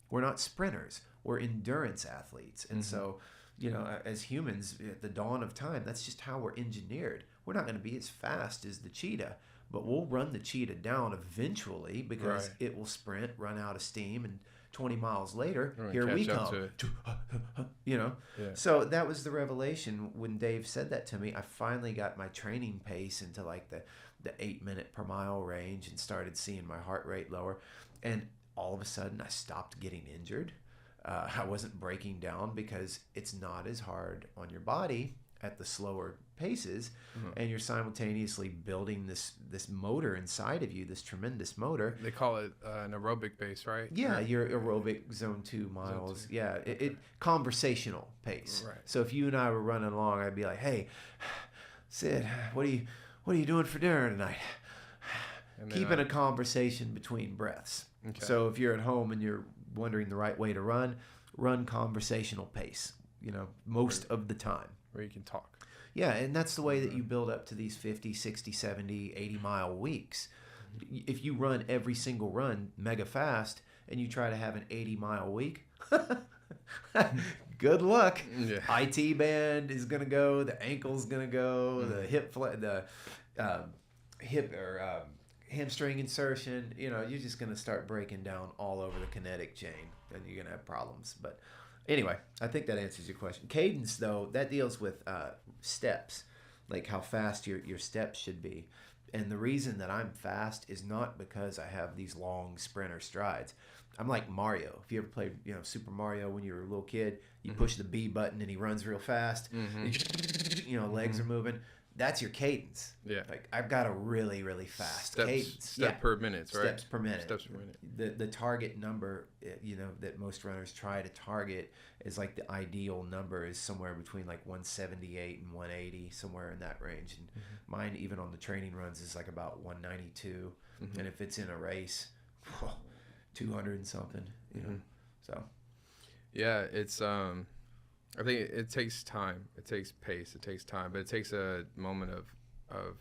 B: We're not sprinters. We're endurance athletes. And so, you know, as humans, at the dawn of time, that's just how we're engineered. We're not going to be as fast as the cheetah, but we'll run the cheetah down eventually, because it will sprint, run out of steam, and 20 miles later, here we come. You know? Yeah. So that was the revelation when Dave said that to me. I finally got my training pace into like the 8-minute per mile range and started seeing my heart rate lower. And all of a sudden, I stopped getting injured. I wasn't breaking down, because it's not as hard on your body at the slower paces, and you're simultaneously building this motor inside of you, this tremendous motor.
A: They call it an aerobic pace, right?
B: Yeah, your aerobic zone 2 miles. Zone 2. Yeah, it conversational pace. Right. So if you and I were running along, I'd be like, "Hey, Sid, what are you doing for dinner tonight?" Keeping a conversation between breaths. Okay. So if you're at home and you're wondering the right way to run conversational pace, you know, most of the time.
A: Where you can talk.
B: Yeah, and that's the way that you build up to these 50, 60, 70, 80-mile weeks. If you run every single run mega fast and you try to have an 80-mile week, good luck. Yeah. IT band is going to go, the ankle's going to go, the hip or hamstring insertion, you know, you're just going to start breaking down all over the kinetic chain, and you're going to have problems. But anyway, I think that answers your question. Cadence, though, that deals with steps, like how fast your steps should be. And the reason that I'm fast is not because I have these long sprinter strides. I'm like Mario. If you ever played, you know, Super Mario when you were a little kid, you push the B button and he runs real fast. You know, legs are moving. That's your cadence. Yeah. Like, I've got a really, really fast cadence.
A: Per minute, right?
B: Steps per minute. The target number, you know, that most runners try to target is like the ideal number is somewhere between like 178 and 180, somewhere in that range. And mine, even on the training runs, is like about 192. And if it's in a race, 200 and something, you know. So. Yeah,
A: it's I think it takes time. It takes pace. It takes time, but it takes a moment of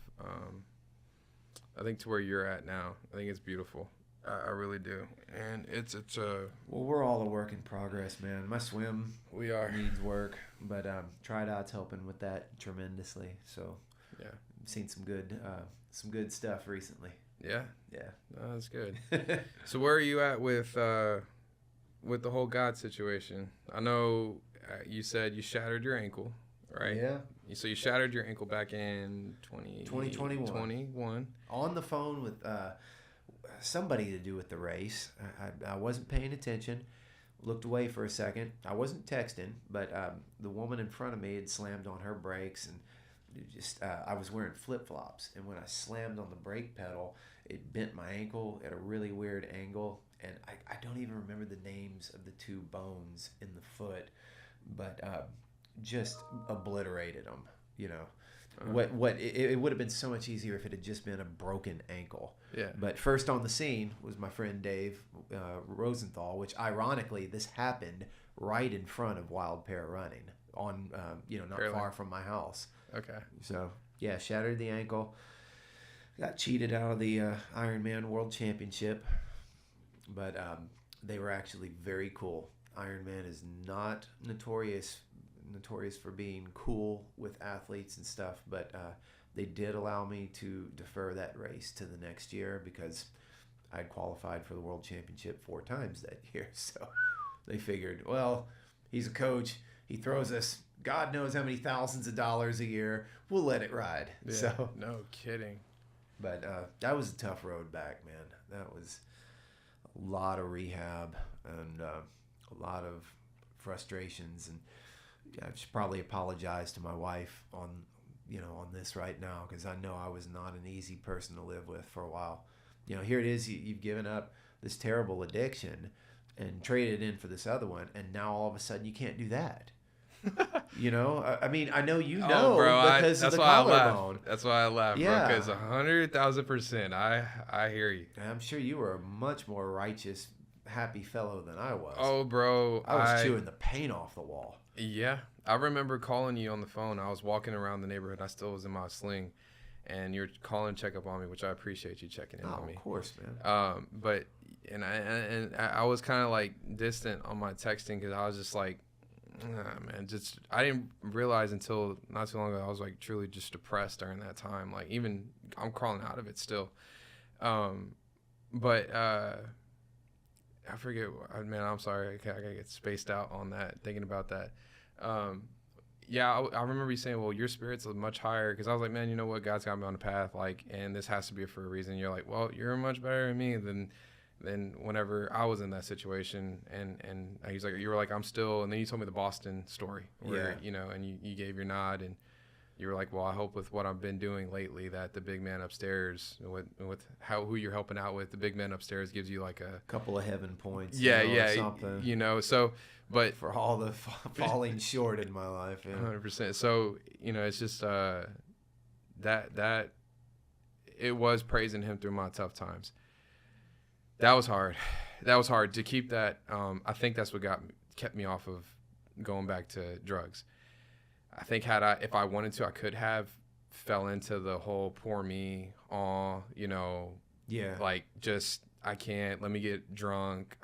A: I think to where you're at now. I think it's beautiful. I really do. And it's
B: well, we're all a work in progress, man. My swim
A: needs
B: work, but Triathlon's helping with that tremendously. So
A: Yeah.
B: I've seen some good stuff recently.
A: Yeah.
B: Yeah.
A: No, that's good. So where are you at with the whole God situation? I know you said you shattered your ankle, right?
B: Yeah.
A: So you shattered your ankle back in 2021.
B: On the phone with somebody to do with the race. I wasn't paying attention. Looked away for a second. I wasn't texting, but the woman in front of me had slammed on her brakes, and I was wearing flip-flops, and when I slammed on the brake pedal, it bent my ankle at a really weird angle, and I don't even remember the names of the two bones in the foot, but just obliterated them, you know. It would have been so much easier if it had just been a broken ankle.
A: Yeah.
B: But first on the scene was my friend Dave Rosenthal, which ironically this happened right in front of Wild Pear Running on not far from my house.
A: Okay.
B: So yeah, shattered the ankle. Got cheated out of the Ironman World Championship, but they were actually very cool. Ironman is not notorious for being cool with athletes and stuff, but they did allow me to defer that race to the next year because I'd qualified for the World Championship 4 times that year. So they figured, well, he's a coach, he throws us God knows how many thousands of dollars a year, we'll let it ride.
A: Yeah,
B: so
A: no kidding.
B: But that was a tough road back, man. That was a lot of rehab and a lot of frustrations, and I should probably apologize to my wife on this right now, because I know I was not an easy person to live with for a while. Here it is, you've given up this terrible addiction and traded in for this other one, and now all of a sudden you can't do that. I mean, I know bro, because of the collarbone.
A: That's why I laugh,
B: yeah.
A: Bro, because 100,000%, I hear you.
B: And I'm sure you were a much more righteous, happy fellow than I was.
A: Oh, bro.
B: I was chewing the paint off the wall.
A: Yeah. I remember calling you on the phone. I was walking around the neighborhood. I still was in my sling. And you're calling to check up on me, which I appreciate you checking in on me.
B: Of course, man.
A: But I was kind of like distant on my texting, because I was just like, man, I didn't realize until not too long ago I was like truly just depressed during that time. Like, even I'm crawling out of it still. But I forget, man, I'm sorry. I gotta get spaced out on that, thinking about that. Yeah, I remember you saying, well, your spirit's much higher, because I was like, man, you know what? God's got me on the path, like, and this has to be for a reason. You're like, well, you're much better than me than whenever I was in that situation. And he's like, you were like, I'm still, and then you told me the Boston story where, and you gave your nod, and you were like, well, I hope with what I've been doing lately that the big man upstairs, with who you're helping out with, the big man upstairs gives you like a
B: couple of heaven points.
A: Yeah,
B: something.
A: So, but
B: for all the falling short in my life,
A: 100%. So, it's just that it was praising him through my tough times. That was hard. To keep that. I think that's what kept me off of going back to drugs. I think if I wanted to, I could have fell into the whole poor me, like, just, I can't, let me get drunk,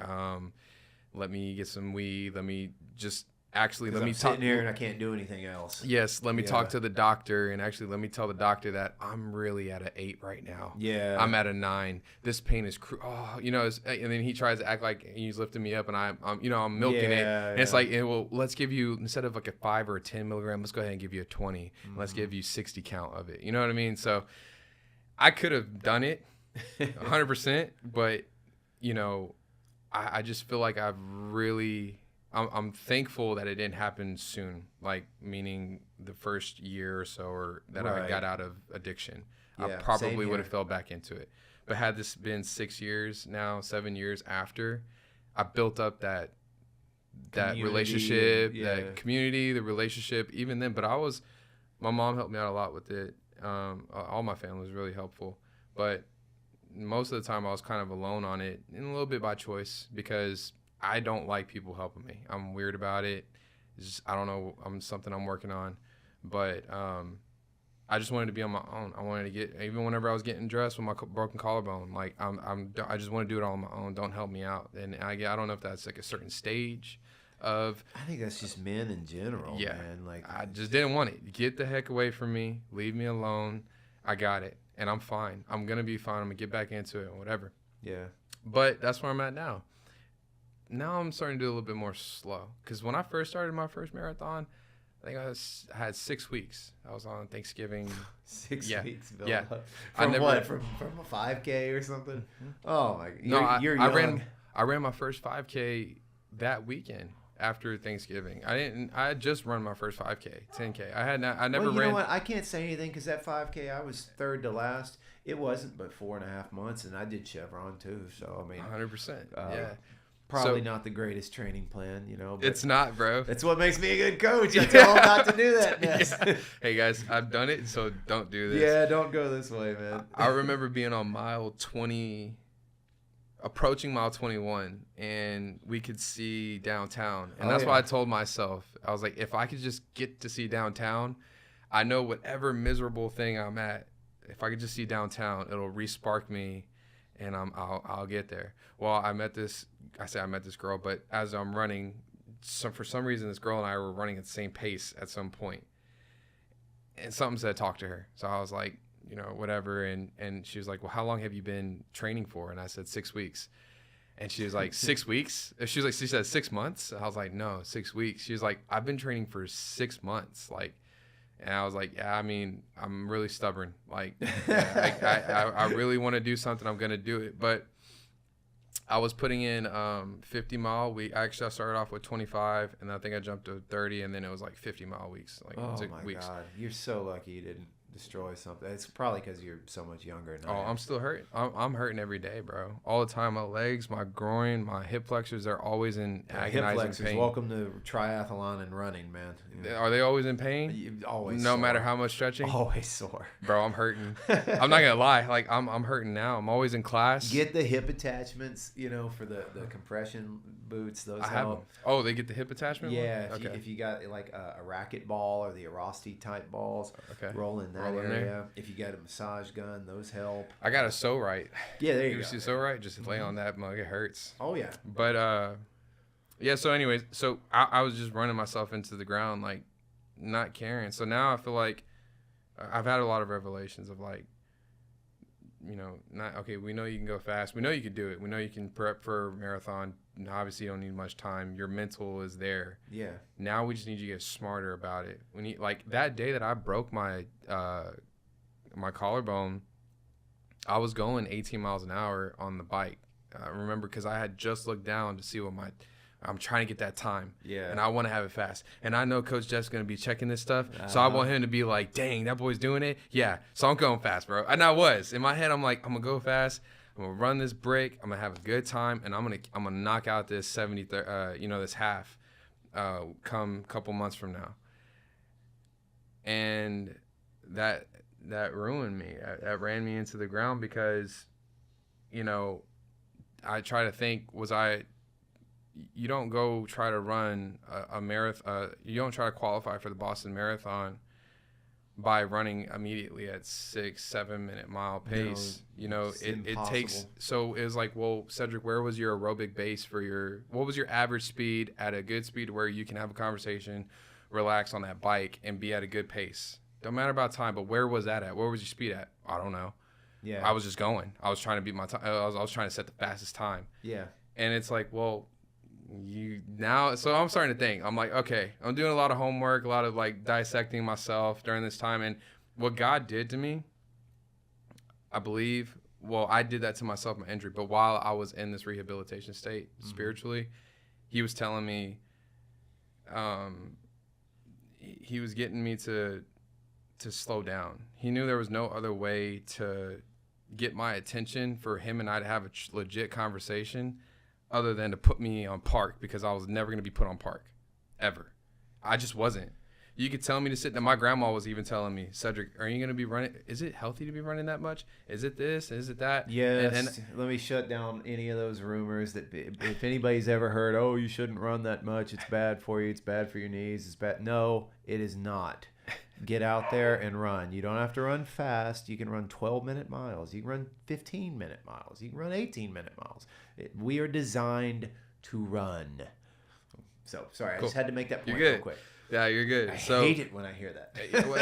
A: let me get some weed, let me just let me
B: talk here and I can't do anything else.
A: Yes, let me talk to the doctor, and actually let me tell the doctor that I'm really at an 8 right now.
B: Yeah,
A: I'm at a 9. This pain is and then he tries to act like he's lifting me up, and I'm milking it. And it's like, well, let's give you, instead of like a 5 or a 10 milligram, let's go ahead and give you a 20. Mm-hmm. Let's give you 60 count of it. You know what I mean? So I could have done it 100%, but I just feel like I'm thankful that it didn't happen soon, like, meaning the first year or so, or that I got out of addiction. Yeah, I probably would have fell back into it. But had this been 7 years after, I built up that relationship, that community, the relationship, even then. But my mom helped me out a lot with it. All my family was really helpful. But most of the time I was kind of alone on it, and a little bit by choice, because I don't like people helping me. I'm weird about it. It's just, I don't know. Something I'm working on, but I just wanted to be on my own. I wanted to even whenever I was getting dressed with my broken collarbone, like I just want to do it all on my own. Don't help me out. And I don't know if that's like a certain stage of.
B: I think that's just men in general,
A: Yeah,
B: man. Like,
A: I just didn't want it. Get the heck away from me. Leave me alone. I got it, and I'm fine. I'm gonna be fine. I'm gonna get back into it and whatever.
B: yeah.
A: But that's where I'm at now. Now I'm starting to do a little bit more slow. Because when I first started my first marathon, I think I had 6 weeks. I was on Thanksgiving.
B: 6 weeks, Bill.
A: Yeah.
B: From what? From a 5K or something? Oh my! You're young.
A: I ran my first 5K that weekend after Thanksgiving. I had just run my first 5K, 10K. I never
B: Well, you
A: ran.
B: know what? I can't say anything because that 5K, I was third to last. It wasn't but 4.5 months, and I did Chevron too. So I mean,
A: 100%. Yeah.
B: Probably not the greatest training plan, but
A: it's not, bro.
B: That's what makes me a good coach. I tell them not to do that mess.
A: Yeah. Hey guys, I've done it, so don't do this.
B: Yeah, don't go this way, man.
A: I remember being on mile 20, approaching mile 21, and we could see downtown. And that's why I told myself, I was like, if I could just get to see downtown, I know whatever miserable thing I'm at, if I could just see downtown, it'll re-spark me, and I'll get there. Well, I met this girl, but as I'm running, for some reason, this girl and I were running at the same pace at some point, and something said talk to her. So I was like, whatever, and she was like, well, how long have you been training for? And I said 6 weeks, and she was like, 6 weeks? She said 6 months. I was like, no, 6 weeks. She was like, I've been training for 6 months, like. And I was like, yeah, I mean, I'm really stubborn. Like, I really want to do something. I'm going to do it. But I was putting in 50-mile week. Actually, I started off with 25, and I think I jumped to 30, and then it was like 50-mile weeks. Like,
B: oh,
A: 6
B: my
A: weeks.
B: God. You're so lucky you didn't destroy something. It's probably because you're so much younger now.
A: I'm still hurting. I'm hurting every day, bro. All the time. My legs, my groin, my hip flexors, they're always in agonizing
B: hip flexors,
A: pain.
B: welcome to triathlon and running, man.
A: Are they always in pain?
B: Always
A: No
B: sore.
A: matter how much stretching?
B: Always sore.
A: Bro, I'm hurting. I'm not going to lie. Like, I'm hurting now. I'm always in class.
B: Get the hip attachments, for the compression boots. Those help.
A: Oh, they get the hip attachment?
B: Yeah.
A: One?
B: If you got like a racket ball or the Erosti type balls,
A: okay.
B: roll in that area. If you got a massage gun, those help.
A: I got a So Right.
B: Yeah, there you go.
A: See So Right? Just lay on that mug. It hurts.
B: Oh, yeah.
A: But, yeah, so anyways, I was just running myself into the ground, like, not caring. So now I feel like I've had a lot of revelations of, like, we know you can go fast. We know you can do it. We know you can prep for a marathon. Obviously, you don't need much time. Your mental is there.
B: Yeah.
A: Now we just need you to get smarter about it. We need, like, that day that I broke my collarbone, I was going 18 miles an hour on the bike. I remember because I had just looked down to see what I'm trying to get that time.
B: Yeah.
A: And I want to have it fast. And I know Coach Jeff's going to be checking this stuff. So I want him to be like, dang, that boy's doing it. Yeah. So I'm going fast, bro. And I was. In my head, I'm like, I'm going to go fast. I'm going to run this break. I'm going to have a good time. And I'm going to knock out this 70, this half come a couple months from now. And that ruined me. That ran me into the ground because, I try to think, you don't go try to run a marathon. You don't try to qualify for the Boston Marathon by running immediately at 6-7 minute mile pace.
B: No,
A: it takes. So it was like, well, Cedric, where was your aerobic base what was your average speed at a good speed where you can have a conversation, relax on that bike, and be at a good pace? Don't matter about time, but where was that at? Where was your speed at? I don't know.
B: Yeah.
A: I was just going. I was trying to beat my time. I was trying to set the fastest time.
B: Yeah.
A: And it's like, well, so I'm starting to think. I'm like, okay, I'm doing a lot of homework, a lot of like dissecting myself during this time. And what God did to me, I believe, well, I did that to myself, my injury. But while I was in this rehabilitation state spiritually, he was telling me, he was getting me to slow down. He knew there was no other way to get my attention for him and I to have a legit conversation other than to put me on park, because I was never going to be put on park ever. I just wasn't. You could tell me to sit down. My grandma was even telling me, Cedric, are you going to be running? Is it healthy to be running that much? Is it this? Is it that?
B: Yes. And let me shut down any of those rumors that if anybody's ever heard, oh, you shouldn't run that much. It's bad for you. It's bad for your knees. It's bad. No, it is not. Get out there and run. You don't have to run fast. You can run 12-minute miles. You can run 15-minute miles. You can run 18-minute miles. We are designed to run. So sorry,
A: Cool.
B: I just had to make that point
A: You're good.
B: real quick.
A: Yeah, you're good.
B: I
A: So
B: hate it when I hear that.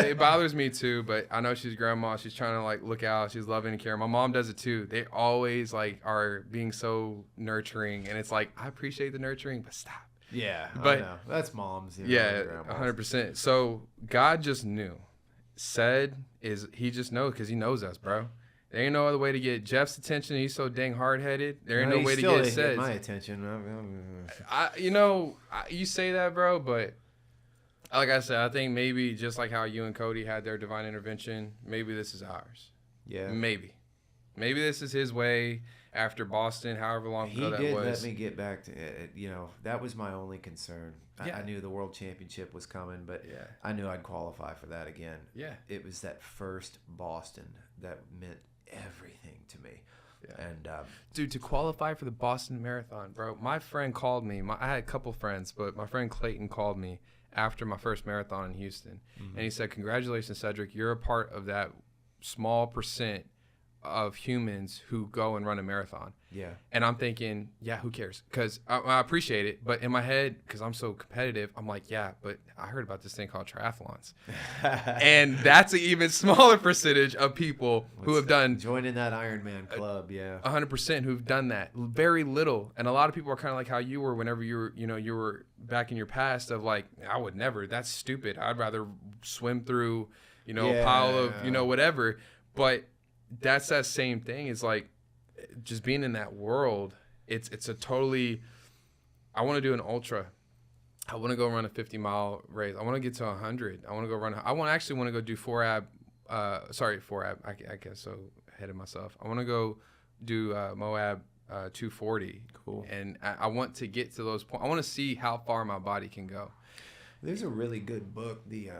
A: it bothers me too, but I know she's grandma. She's trying to like look out. She's loving and caring. My mom does it too. They always like are being so nurturing, and it's like I appreciate the nurturing, but stop.
B: Yeah,
A: But-
B: I know. That's moms.
A: Yeah,
B: grandmas.
A: 100%. So God just knew. He just knows because he knows us, bro. There ain't no other way to get Jeff's attention. He's so dang hard-headed. There ain't no way to get Sed's.
B: my attention.
A: You say that, bro, but like I said, I think maybe just like how you and Cody had their divine intervention, maybe this is ours.
B: Yeah.
A: Maybe this is his way after Boston, however long ago that was.
B: He did let me get back to it. That was my only concern.
A: Yeah.
B: I knew the World Championship was coming, but
A: Yeah.
B: I knew I'd qualify for that again.
A: Yeah.
B: It was that first Boston that meant everything to me.
A: Yeah.
B: And
A: Dude, to qualify for the Boston Marathon, bro, my friend called me. I had a couple friends, but my friend Clayton called me after my first marathon in Houston. And he said, "Congratulations, Cedric. You're a part of that small percent of humans who go and run a marathon."
B: yeah.
A: And I'm thinking, yeah, who cares? Because I appreciate it. But in my head, because I'm so competitive, I'm like, yeah, but I heard about this thing called triathlons. And that's an even smaller percentage of people who have done
B: Joining that Ironman club, yeah.
A: 100% who've done that. Very little. And a lot of people are kind of like how you were whenever you were back in your past of like, I would never. That's stupid. I'd rather swim through, a pile of, whatever. But that's that same thing. It's like just being in that world. It's a totally. I want to do an ultra. I want to go run a 50-mile race. I want to get to 100. I want to go run. I want to go do 4AB. 4AB. I guess so ahead of myself. I want to go do Moab 240.
B: Cool.
A: And I want to get to those points. I want to see how far my body can go.
B: There's a really good book. The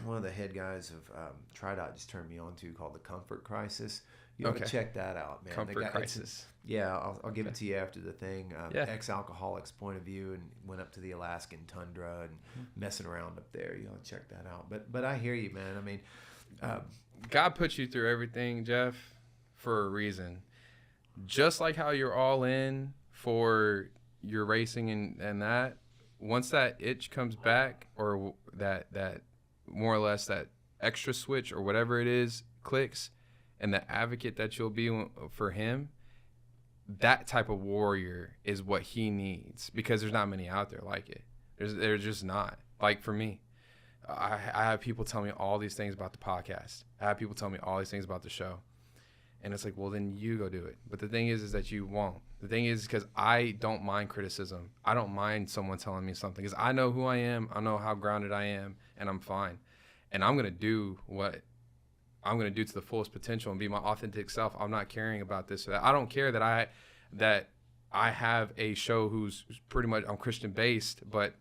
B: one of the head guys of TriDot just turned me on to called The Comfort Crisis. You ought to check that out, man.
A: Comfort Crisis.
B: I'll give it to you after the thing. Ex-alcoholic's point of view, and went up to the Alaskan tundra and messing around up there. You ought to check that out. But I hear you, man. I mean,
A: God put you through everything, Jeff, for a reason. Just like how you're all in for your racing and that, once that itch comes back, or that more or less that extra switch or whatever it is clicks, and the advocate that you'll be for him, that type of warrior is what he needs, because there's not many out there like it. There's just not. Like for me, I have people tell me all these things about the podcast. I have people tell me all these things about the show. And it's like, well, then you go do it. But the thing is that you won't. The thing is, because I don't mind criticism. I don't mind someone telling me something, because I know who I am. I know how grounded I am, and I'm fine. And I'm going to do what I'm going to do to the fullest potential and be my authentic self. I'm not caring about this or that. I don't care that I have a show who's pretty much, I'm Christian based, but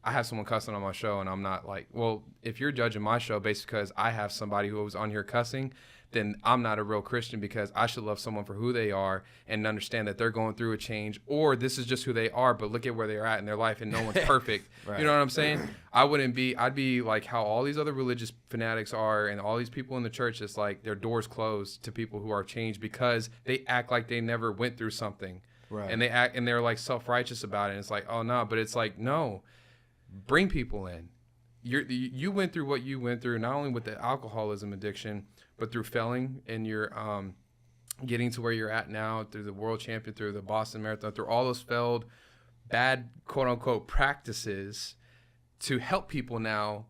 A: I have someone cussing on my show, and I'm not like, well, if you're judging my show based because I have somebody who was on here cussing, then I'm not a real Christian, because I should love someone for who they are and understand that they're going through a change, or this is just who they are, but look at where they're at in their life and no one's perfect. Right. You know what I'm saying? I'd be like how all these other religious fanatics are, and all these people in the church, it's like their doors closed to people who are changed because they act like they never went through something. Right. And they're like self-righteous about it. And it's like, oh no, but it's like, no, bring people in. You went through what you went through, not only with the alcoholism addiction, but through failing and your getting to where you're at now, through the world champion, through the Boston Marathon, through all those failed, bad, quote unquote, practices, to help people now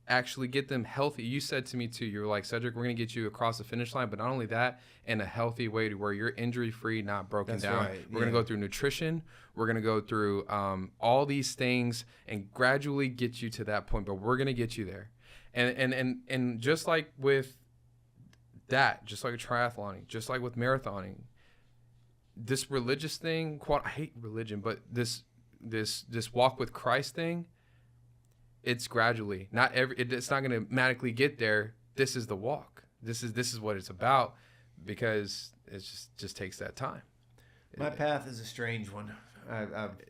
A: actually get them healthy. You said to me too, you were like, Cedric, we're going to get you across the finish line, but not only that, in a healthy way to where you're injury free, not broken
B: That's
A: down.
B: right.
A: We're going to go through nutrition. We're going to go through all these things and gradually get you to that point, but we're going to get you there. And just like with that, just like triathloning, just like with marathoning, this religious thing, I hate religion, but this walk with Christ thing, it's gradually. It's not going to magically get there. This is the walk. This is what it's about, because it just takes that time.
B: My path is a strange one.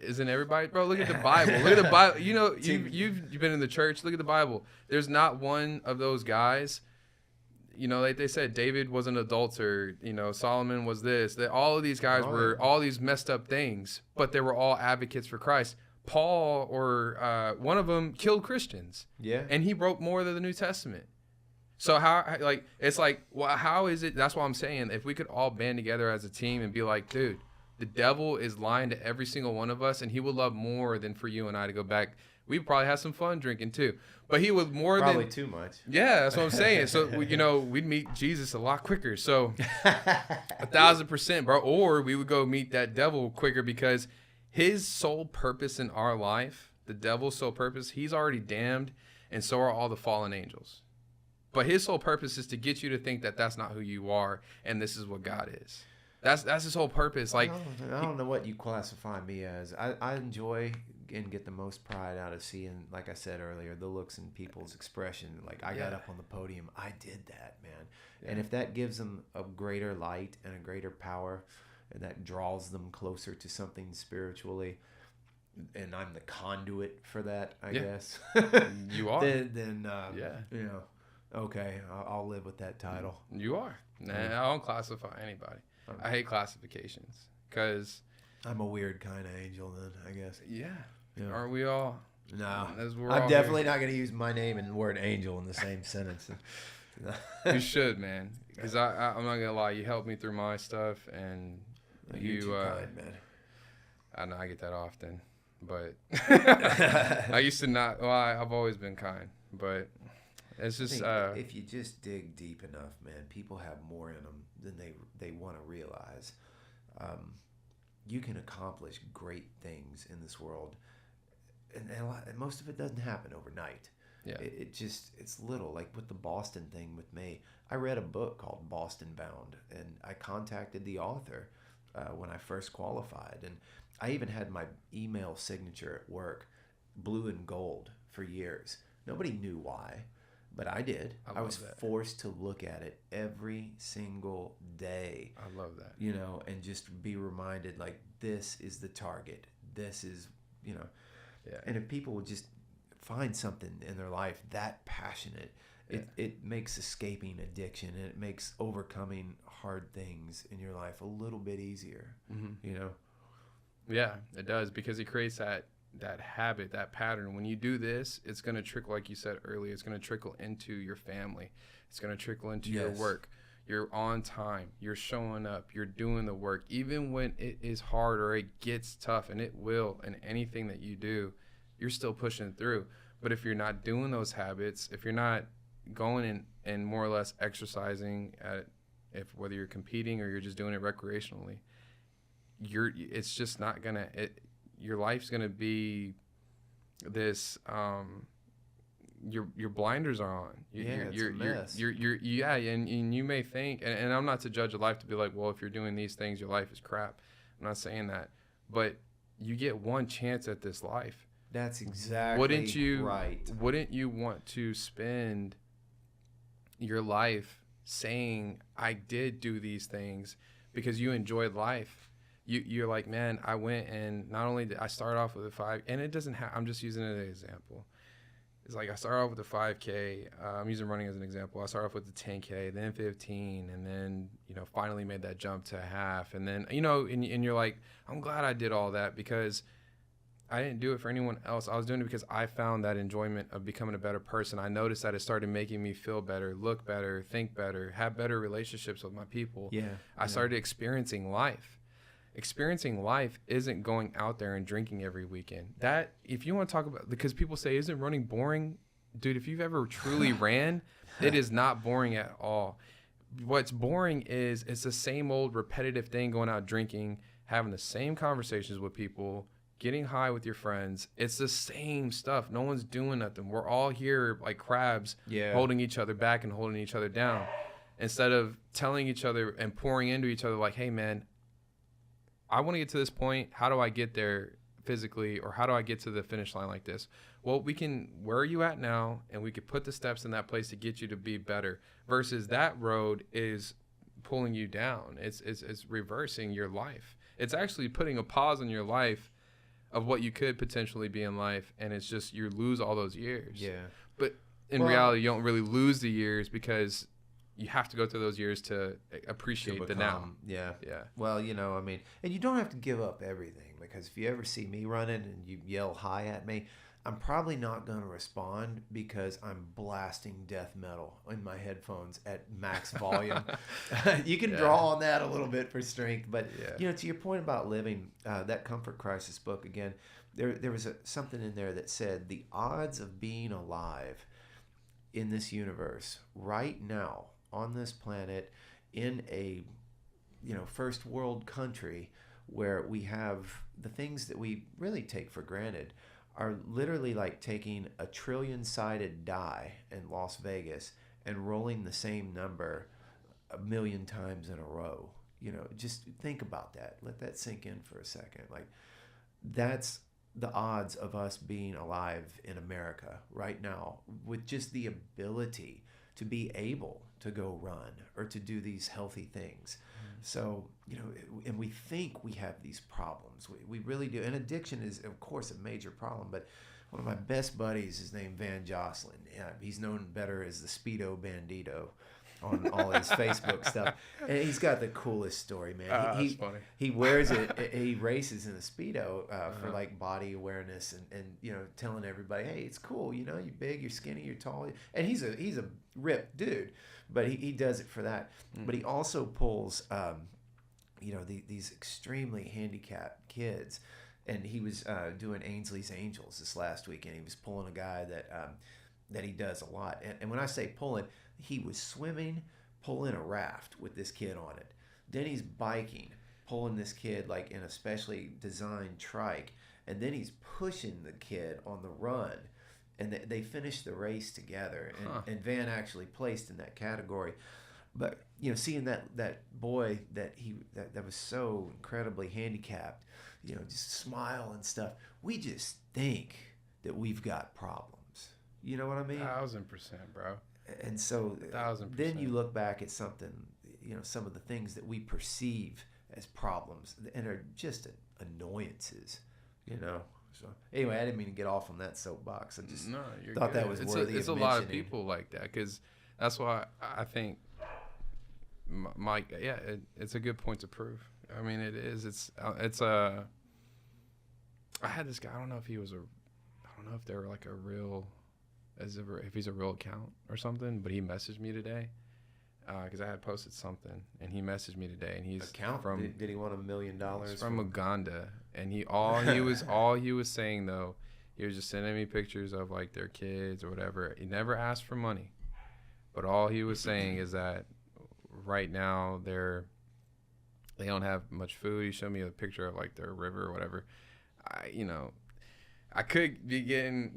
A: Isn't everybody, bro? Look at the Bible. Look at the Bible. You know, you've been in the church. Look at the Bible. There's not one of those guys. You know, like they said, David was an adulterer. You know, Solomon was this. That all of these guys were all these messed up things, but they were all advocates for Christ. Paul or one of them killed Christians.
B: Yeah.
A: And he wrote more than the New Testament. So how, like, it's like, well, how is it? That's what I'm saying. If we could all band together as a team and be like, dude, the devil is lying to every single one of us, and he would love more than for you and I to go back. We'd probably have some fun drinking too, but he would more
B: probably
A: than
B: too much.
A: Yeah, that's what I'm saying. So we'd meet Jesus a lot quicker. So 1,000%, bro. Or we would go meet that devil quicker, because his sole purpose in our life, the devil's sole purpose, he's already damned, and so are all the fallen angels. But his sole purpose is to get you to think that that's not who you are, and this is what God is. That's his whole purpose. Like,
B: I don't know what you classify me as. I enjoy and get the most pride out of seeing, like I said earlier, the looks in people's expression. Like, I got up on the podium, I did that, man. Yeah. And if that gives them a greater light and a greater power, and that draws them closer to something spiritually, and I'm the conduit for that, I guess.
A: You are.
B: Then you know, okay, I'll live with that title.
A: You are. Nah, I don't classify anybody. I hate classifications, because
B: I'm a weird kind of angel then, I guess.
A: Yeah. Aren't we all?
B: No.
A: I'm
B: definitely not going to use my name and the word angel in the same sentence.
A: You should, man. Because I'm not going to lie. You helped me through my stuff, and
B: you're too kind, man.
A: I know I get that often, but I used to not. Well, I've always been kind, but it's just
B: if you just dig deep enough, man, people have more in them than they want to realize. You can accomplish great things in this world, and most of it doesn't happen overnight. Yeah, it's little. Like with the Boston thing with me, I read a book called Boston Bound, and I contacted the author when I first qualified, and I even had my email signature at work blue and gold for years. Nobody knew why, but I did. I was forced to look at it every single day.
A: I love that.
B: You know, and just be reminded, like, this is the target. This is, you know. Yeah. And if people would just find something in their life that passionate, it makes escaping addiction, and it makes overcoming hard things in your life a little bit easier, you know?
A: Yeah, it does, because it creates that habit, that pattern. When you do this, it's going to trickle, like you said earlier, it's going to trickle into your family. It's going to trickle into your work. You're on time. You're showing up. You're doing the work. Even when it is hard or it gets tough, and it will, in anything that you do, you're still pushing through. But if you're not doing those habits, if you're not going and more or less exercising whether you're competing or you're just doing it recreationally, it's just not going to, your life's going to be this, your blinders are on.
B: It's a mess.
A: And you may think, and I'm not to judge a life to be like, well, if you're doing these things, your life is crap. I'm not saying that, but you get one chance at this life.
B: That's exactly right.
A: Wouldn't you want to spend your life saying, I did do these things because you enjoyed life? You're like, man, I went, and not only did I start off with a 5, and it doesn't have, I'm just using it as an example. It's like I started off with a 5K. I'm using running as an example. I started off with the 10K, then 15, and then, finally made that jump to half. And then, and you're like, I'm glad I did all that, because I didn't do it for anyone else. I was doing it because I found that enjoyment of becoming a better person. I noticed that it started making me feel better, look better, think better, have better relationships with my people.
B: Yeah.
A: I started experiencing life. Experiencing life isn't going out there and drinking every weekend. That, if you want to talk about, because people say, isn't running boring? Dude, if you've ever truly ran, it is not boring at all. What's boring is it's the same old repetitive thing, going out drinking, having the same conversations with people, getting high with your friends. It's the same stuff. No one's doing nothing. We're all here like crabs, holding each other back and holding each other down, instead of telling each other and pouring into each other like, hey, man, I want to get to this point. How do I get there physically, or how do I get to the finish line like this? Well, where are you at now? And we could put the steps in that place to get you to be better, versus that road is pulling you down. It's reversing your life. It's actually putting a pause in your life of what you could potentially be in life. And it's just, you lose all those years.
B: Yeah.
A: But in reality, you don't really lose the years, because you have to go through those years to appreciate the now.
B: Yeah.
A: Yeah.
B: Well, I mean, and you don't have to give up everything, because if you ever see me running and you yell hi at me, I'm probably not going to respond, because I'm blasting death metal in my headphones at max volume. You can draw on that a little bit for strength, but to your point about living, that Comfort Crisis book again, there was something in there that said the odds of being alive in this universe right now on this planet in a first world country where we have the things that we really take for granted are literally like taking a trillion-sided die in Las Vegas and rolling the same number 1 million times in a row. Just think about that. Let that sink in for a second. Like, that's the odds of us being alive in America right now, with just the ability to be able to go run or to do these healthy things. So, and we think we have these problems. We really do. And addiction is, of course, a major problem. But one of my best buddies is named Van Jocelyn. He's known better as the Speedo Bandito on all his Facebook stuff. And he's got the coolest story, man.
A: That's funny.
B: He wears it. He races in a Speedo for like body awareness and telling everybody, hey, it's cool. You're big, you're skinny, you're tall. And he's a ripped dude, but he does it for that. But he also pulls, these extremely handicapped kids. And he was doing Ainsley's Angels this last weekend. He was pulling a guy that he does a lot. And when I say pulling, he was swimming, pulling a raft with this kid on it. Then he's biking, pulling this kid like in a specially designed trike. And then he's pushing the kid on the run. And they finished the race together. And Van actually placed in that category. But, seeing that boy that was so incredibly handicapped, just smile and stuff. We just think that we've got problems. You know what I mean?
A: 1000%, bro.
B: And so
A: 1000%.
B: Then you look back at something, some of the things that we perceive as problems and are just annoyances, So anyway, I didn't mean to get off on that soapbox. I just thought that was worthy
A: it's
B: of
A: a lot of
B: mentioning.
A: people like that, because that's why I think, Mike, it's a good point to prove. I mean, it is. I had this guy. I don't know if they were like a real, if he's a real account or something. But he messaged me today because I had posted something, and he messaged me today, and he's from.
B: Did he want $1 million?
A: He's from Uganda, and all he was saying though, he was just sending me pictures of like their kids or whatever. He never asked for money, but all he was saying is that right now they don't have much food. He showed me a picture of like their river or whatever. I could be getting,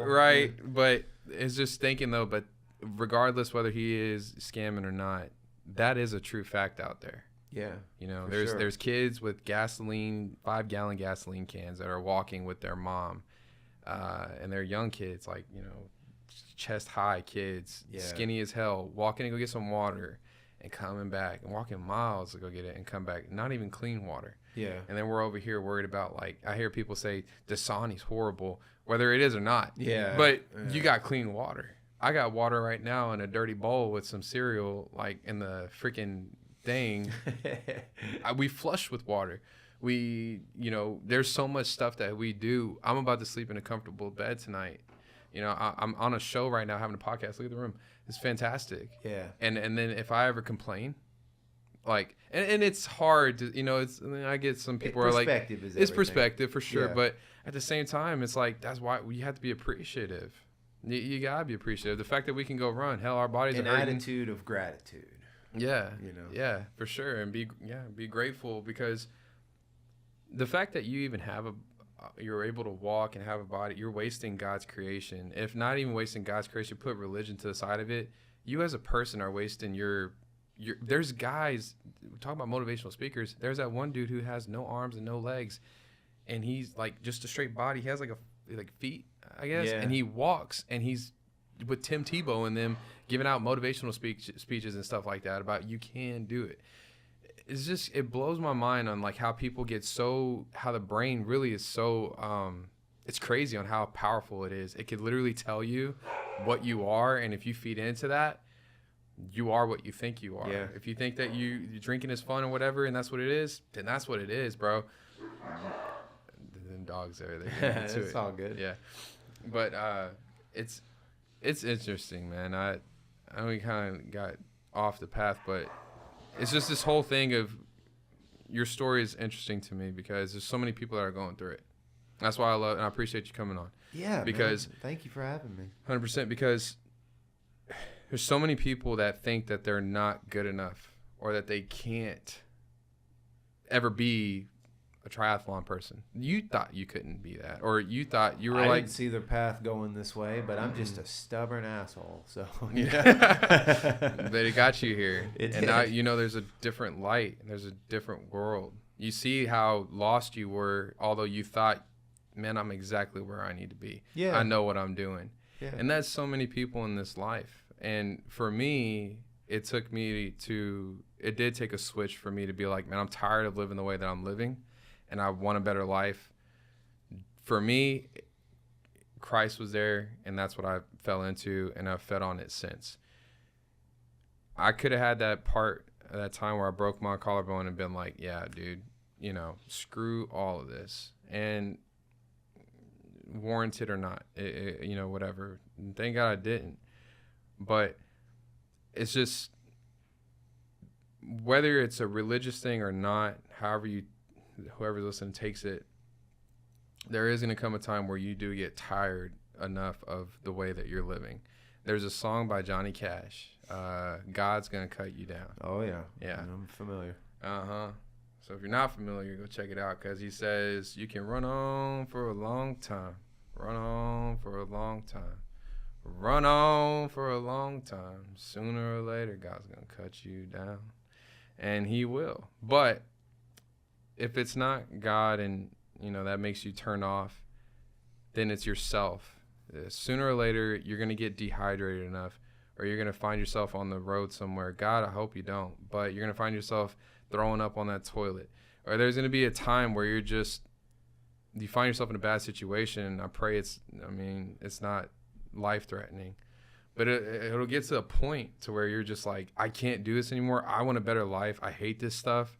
A: right. But it's just thinking though, but regardless whether he is scamming or not, that is a true fact out there.
B: Yeah.
A: There's kids with 5-gallon gasoline cans that are walking with their mom. And they're young kids, like, chest high kids, skinny as hell, walking to go get some water and coming back and walking miles to go get it and come back, not even clean water.
B: Yeah.
A: And then we're over here worried about, like, I hear people say Dasani's horrible, whether it is or not.
B: Yeah.
A: But you got clean water. I got water right now in a dirty bowl with some cereal, like, in the freaking thing. We flush with water. There's so much stuff that we do. I'm about to sleep in a comfortable bed tonight. I'm on a show right now having a podcast. Look at the room. It's fantastic.
B: Yeah.
A: And then if I ever complain, like, and it's hard to, I get some people are like, it's perspective for sure. Yeah. But at the same time, it's like, that's why you have to be appreciative. You gotta be appreciative. The fact that we can go run, hell, our bodies are hurting.
B: An attitude of gratitude.
A: Yeah. Yeah, for sure. And be grateful, because the fact that you even you're able to walk and have a body, you're wasting God's creation. If not even wasting God's creation, put religion to the side of it. You as a person are wasting there's guys, talking about motivational speakers, there's that one dude who has no arms and no legs, and he's like just a straight body. He has like feet, I guess, and he walks, and he's with Tim Tebow and them giving out motivational speeches and stuff like that about you can do it. It's just, it blows my mind on like how people get how the brain really is so, it's crazy on how powerful it is. It could literally tell you what you are, and if you feed into that, you are what you think you are.
B: Yeah.
A: If you think that you drinking is fun or whatever, and that's what it is, then that's what it is, bro. Them dogs there,
B: it's all good.
A: Yeah, but it's interesting, man. We kind of got off the path, but it's just this whole thing of your story is interesting to me because there's so many people that are going through it. That's why I love and I appreciate you coming on.
B: Yeah,
A: because
B: man. Thank you for having me.
A: 100%, because there's so many people that think that they're not good enough or that they can't ever be a triathlon person. You thought you couldn't be that, or you thought you were
B: I
A: like,
B: didn't see the path going this way, but I'm just a stubborn asshole. So
A: but it got you here.
B: It
A: and
B: did.
A: now you know there's a different light, there's a different world. You see how lost you were, although you thought, man, I'm exactly where I need to be.
B: Yeah.
A: I know what I'm doing.
B: Yeah.
A: And that's so many people in this life. And for me, it did take a switch for me to be like, man, I'm tired of living the way that I'm living, and I want a better life. For me, Christ was there, and that's what I fell into, and I've fed on it since. I could have had that time where I broke my collarbone and been like, yeah, dude, screw all of this. And warranted or not, whatever. Thank God I didn't. But it's just, whether it's a religious thing or not, whoever's listening takes it, there is going to come a time where you do get tired enough of the way that you're living. There's a song by Johnny Cash, God's Gonna Cut You Down.
B: Oh, yeah.
A: Yeah.
B: I'm familiar.
A: Uh-huh. So if you're not familiar, go check it out, because he says, you can run on for a long time, run on for a long time, run on for a long time. Sooner or later, God's going to cut you down. And he will. But if it's not God and, that makes you turn off, then it's yourself. Sooner or later, you're going to get dehydrated enough, or you're going to find yourself on the road somewhere. God, I hope you don't. But you're going to find yourself throwing up on that toilet. Or there's going to be a time where you find yourself in a bad situation. I pray it's not life-threatening. But it'll get to a point to where you're just like, I can't do this anymore. I want a better life. I hate this stuff.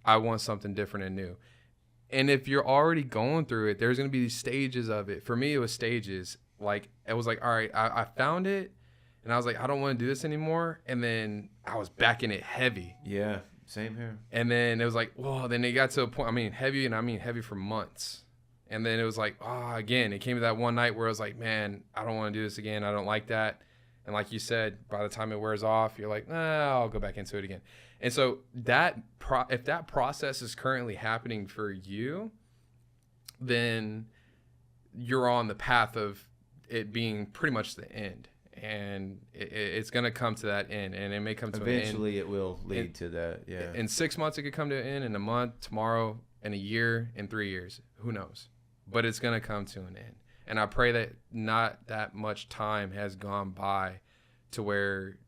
A: I want something different and new. And if you're already going through it, there's going to be these stages of it. For me, it was stages. Like, it was like, all right, I found it. And I was like, I don't want to do this anymore. And then I was back in it heavy.
B: Yeah, same here.
A: And then it was like, whoa, then it got to a point, heavy for months. And then it was like, again, it came to that one night where I was like, man, I don't want to do this again. I don't like that. And like you said, by the time it wears off, you're like, I'll go back into it again. And so if that process is currently happening for you, then you're on the path of it being pretty much the end. And it's going to come to that end, and it may come to
B: eventually
A: an end.
B: It will lead to that. Yeah.
A: In 6 months, it could come to an end. In a month, tomorrow, in a year, in 3 years. Who knows? But it's going to come to an end. And I pray that not that much time has gone by to where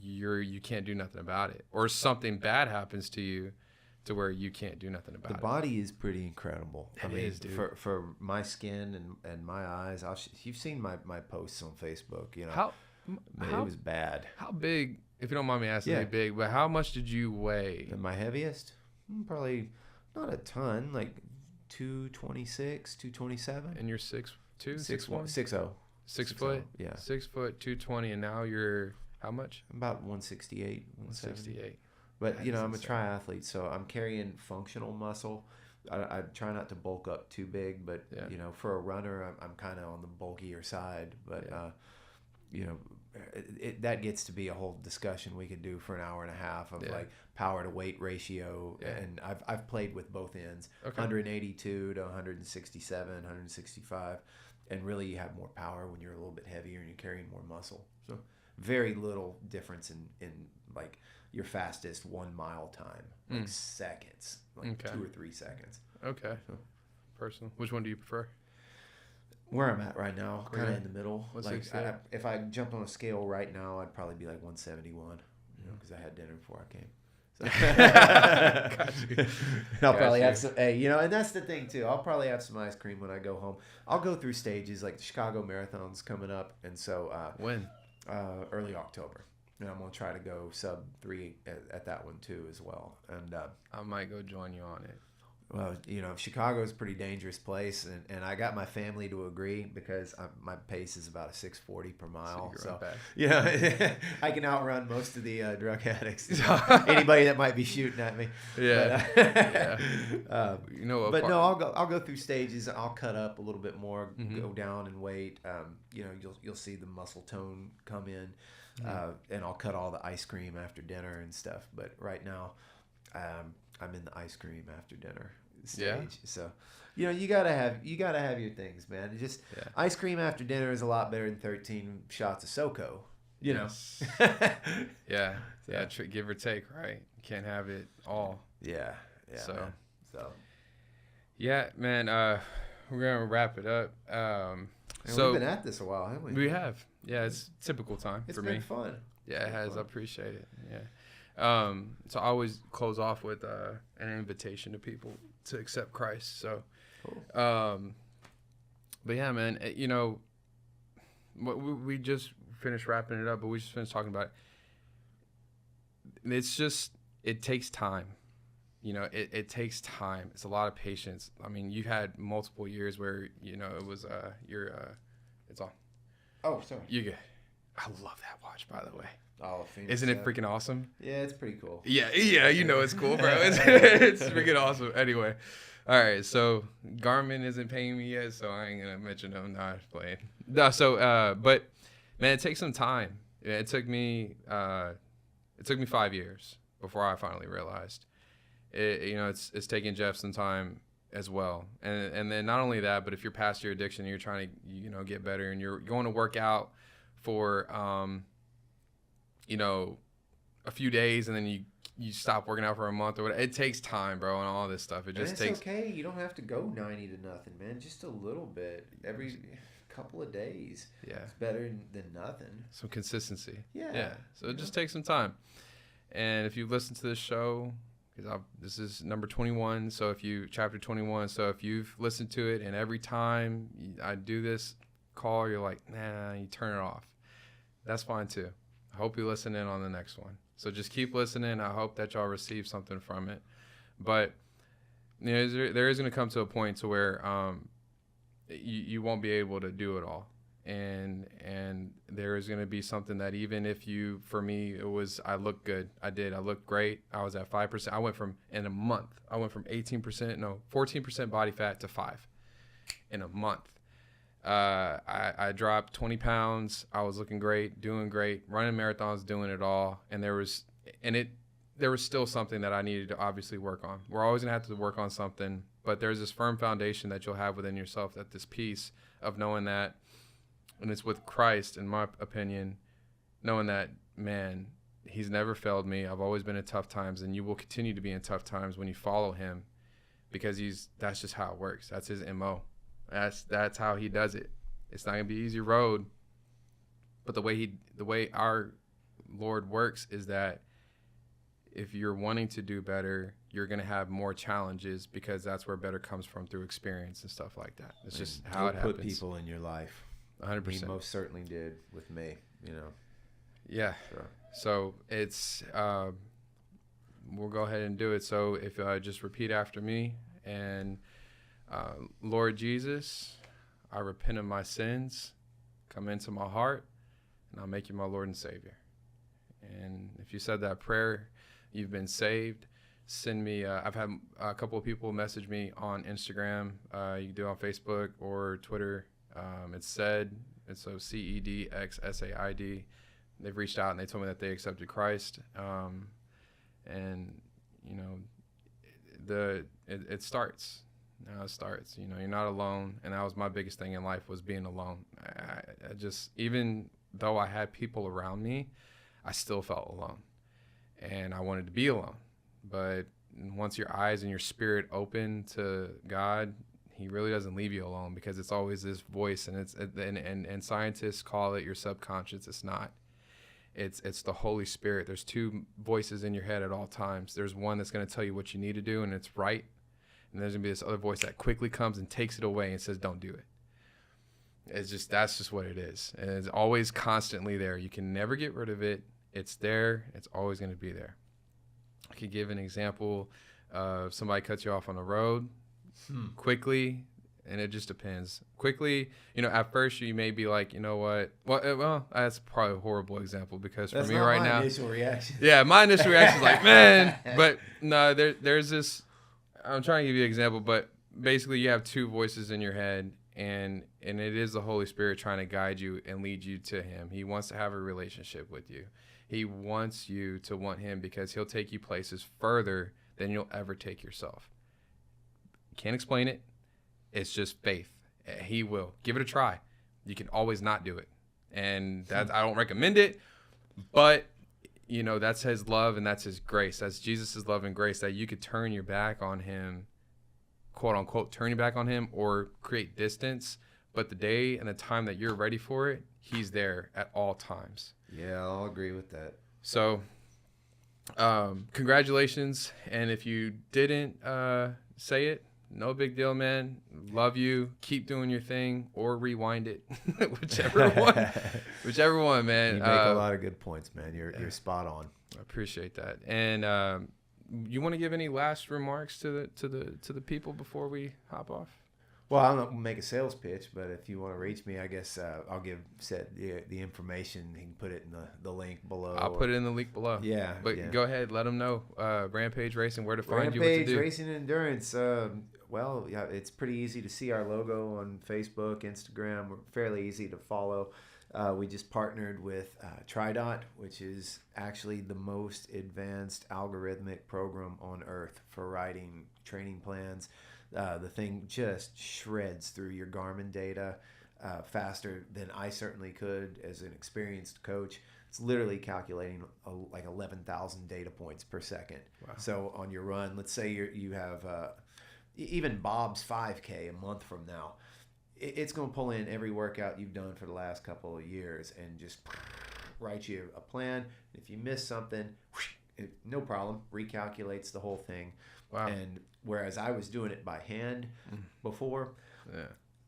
A: you can't do nothing about it, or something bad happens to you to where you can't do nothing about it.
B: The body is pretty incredible.
A: It is, dude.
B: For my skin and my eyes, you've seen my posts on Facebook. It was bad.
A: How big, if you don't mind me asking,
B: Yeah.
A: big, but how much did you weigh?
B: And my heaviest, probably not a ton, like 226, 227.
A: And you're 6'2",
B: 6'1",
A: 6'1"?
B: 6'0".
A: 6 foot?
B: Yeah.
A: 6 foot, 220, and now you're how much?
B: About 168, 170.
A: 168.
B: But,
A: That is
B: I'm a
A: insane.
B: triathlete, so I'm carrying functional muscle. I try not to bulk up too big, but,
A: Yeah.
B: For a runner, I'm kind of on the bulkier side. But, that gets to be a whole discussion we could do for an hour and a half of like power to weight ratio.
A: Yeah.
B: And I've played with both ends,
A: Okay.
B: 182 to 167, 165. And really you have more power when you're a little bit heavier and you're carrying more muscle. So very little difference in like your fastest 1 mile time, like seconds, like
A: Okay.
B: 2 or 3 seconds.
A: Okay.
B: So,
A: Personal. Which one do you prefer?
B: where I'm at right now, kind of
A: Okay.
B: in the middle. Like
A: 168.
B: if I jumped on a scale right now, I'd probably be like 171, because I had dinner before I came. So.
A: Got you.
B: And I'll probably
A: you.
B: have some, and that's the thing too. I'll probably have some ice cream when I go home. I'll go through stages, like the Chicago Marathon's coming up, and so
A: When?
B: early October. And I'm going to try to go sub 3 at that one too as well. And
A: I might go join you on it.
B: well, you know, Chicago is a pretty dangerous place, and I got my family to agree because my pace is about a 6:40 per mile. So yeah, I can outrun most of the drug addicts. Anybody that might be shooting at me.
A: Yeah.
B: But,
A: you know,
B: but no, I'll go through stages. I'll cut up a little bit more, go down in weight. You know, you'll see the muscle tone come in, and I'll cut all the ice cream after dinner and stuff. But right now, I'm in the ice cream after dinner stage.
A: Yeah.
B: So, you know, you gotta have your things, man. Just ice cream after dinner is a lot better than 13 shots of SoCo. You know.
A: Yeah. Give or take, right? You can't have it all.
B: Yeah.
A: So.
B: Man. So.
A: Yeah, man. We're gonna wrap it up. So
B: we've been at this a while, haven't we?
A: We have. Yeah, it's typical time for me.
B: It's been fun.
A: Yeah, it has. I appreciate it. Yeah. So I always close off with an invitation to people to accept Christ. So, cool. But yeah, man, you know, we just finished wrapping it up, but we just finished talking about it. It's just, it takes time. You know, it takes time. It's a lot of patience. I mean, you've had multiple years where, you know, it was, it's on.
B: Oh, sorry.
A: You good. I love that watch, by the way.
B: Oh,
A: isn't it freaking awesome?
B: Yeah, it's pretty cool.
A: Yeah, you know it's cool, bro. It's freaking awesome. Anyway, all right. So Garmin isn't paying me yet, so I ain't gonna mention them. Not playing. No. So, but man, it takes some time. It took me 5 years before I finally realized. You know, it's taking Jeff some time as well, and then not only that, but if you're past your addiction, and you're trying to, you know, get better, and you're going to work out for you know, a few days, and then you stop working out for a month or whatever. It takes time, bro, and all this stuff. It just takes.
B: It's okay. You don't have to go 90 to nothing, man. Just a little bit every couple of days.
A: Yeah,
B: it's better than nothing.
A: Some consistency.
B: Yeah.
A: So it just takes some time. And if you listen to this show, because this is number 21, so chapter 21. So if you've listened to it, and every time I do this call, you're like, nah, you turn it off. That's fine too. I hope you listen in on the next one. So just keep listening. I hope that y'all receive something from it. But you know, there is going to come to a point to where you won't be able to do it all. And there is going to be something that even if for me, I looked good. I looked great. I was at 5%. I went from 14% body fat to 5 in a month. I dropped 20 pounds. I was looking great, doing great, running marathons, doing it all. And there was still something that I needed to obviously work on. We're always gonna have to work on something, but there's this firm foundation that you'll have within yourself, that this peace of knowing that, and it's with Christ, in my opinion, knowing that, man, he's never failed me. I've always been in tough times, and you will continue to be in tough times when you follow him, because that's just how it works. That's his MO. That's how he does it. It's not gonna be an easy road, but the way our Lord works is that if you're wanting to do better, you're gonna have more challenges, because that's where better comes from, through experience and stuff like that. It's just how it happens.
B: Put people in your life.
A: 100%.
B: He most certainly did with me. You know.
A: Yeah. Sure. So it's we'll go ahead and do it. So if just repeat after me, and Lord Jesus, I repent of my sins, come into my heart, and I'll make you my Lord and Savior. And if you said that prayer, you've been saved. Send me, I've had a couple of people message me on Instagram. You can do it on Facebook or Twitter. It's so CEDXSAID. They've reached out and they told me that they accepted Christ. And, you know, it starts. Now it starts. You know, you're not alone, and that was my biggest thing in life, was being alone. I just, even though I had people around me, I still felt alone, and I wanted to be alone. But once your eyes and your spirit open to God, he really doesn't leave you alone, because it's always this voice, and and scientists call it your subconscious. It's not. It's the Holy Spirit. There's two voices in your head at all times. There's one that's going to tell you what you need to do, and it's right. And there's going to be this other voice that quickly comes and takes it away and says, don't do it. That's just what it is. And it's always constantly there. You can never get rid of it. It's there. It's always going to be there. I could give an example of somebody cuts you off on the road quickly, and it just depends. Quickly, at first you may be like, you know what? Well, that's probably a horrible example because
B: That's
A: for me
B: not
A: right
B: my
A: now,
B: initial reaction.
A: yeah, my initial reaction is like, man. But no, there's this. I'm trying to give you an example, but basically you have two voices in your head, and it is the Holy Spirit trying to guide you and lead you to Him. He wants to have a relationship with you. He wants you to want Him because He'll take you places further than you'll ever take yourself. Can't explain it. It's just faith. He will. Give it a try. You can always not do it. And that I don't recommend it, but that's His love and that's His grace. That's Jesus' love and grace, that you could turn your back on Him, quote unquote, turn your back on Him or create distance. But the day and the time that you're ready for it, He's there at all times.
B: Yeah, I'll agree with that.
A: So, congratulations. And if you didn't say it, no big deal, man. Love you. Keep doing your thing or rewind it. whichever one, man.
B: You make a lot of good points, man. You're spot on.
A: I appreciate that. And you want to give any last remarks to the people before we hop off?
B: Well, I'm not gonna make a sales pitch, but if you want to reach me, I guess I'll give the information. You can put it in the link below.
A: I'll put it in the link below.
B: Yeah.
A: But go ahead, let them know. Rampage Racing, where to find you, what to do.
B: Rampage Racing and Endurance. Well, yeah, it's pretty easy to see our logo on Facebook, Instagram. We're fairly easy to follow. We just partnered with Triathlon, which is actually the most advanced algorithmic program on earth for writing training plans. The thing just shreds through your Garmin data faster than I certainly could as an experienced coach. It's literally calculating like 11,000 data points per second. Wow. So on your run, let's say you have even Bob's 5K a month from now, it's going to pull in every workout you've done for the last couple of years and just write you a plan. If you miss something, no problem, recalculates the whole thing. Wow. And whereas I was doing it by hand before,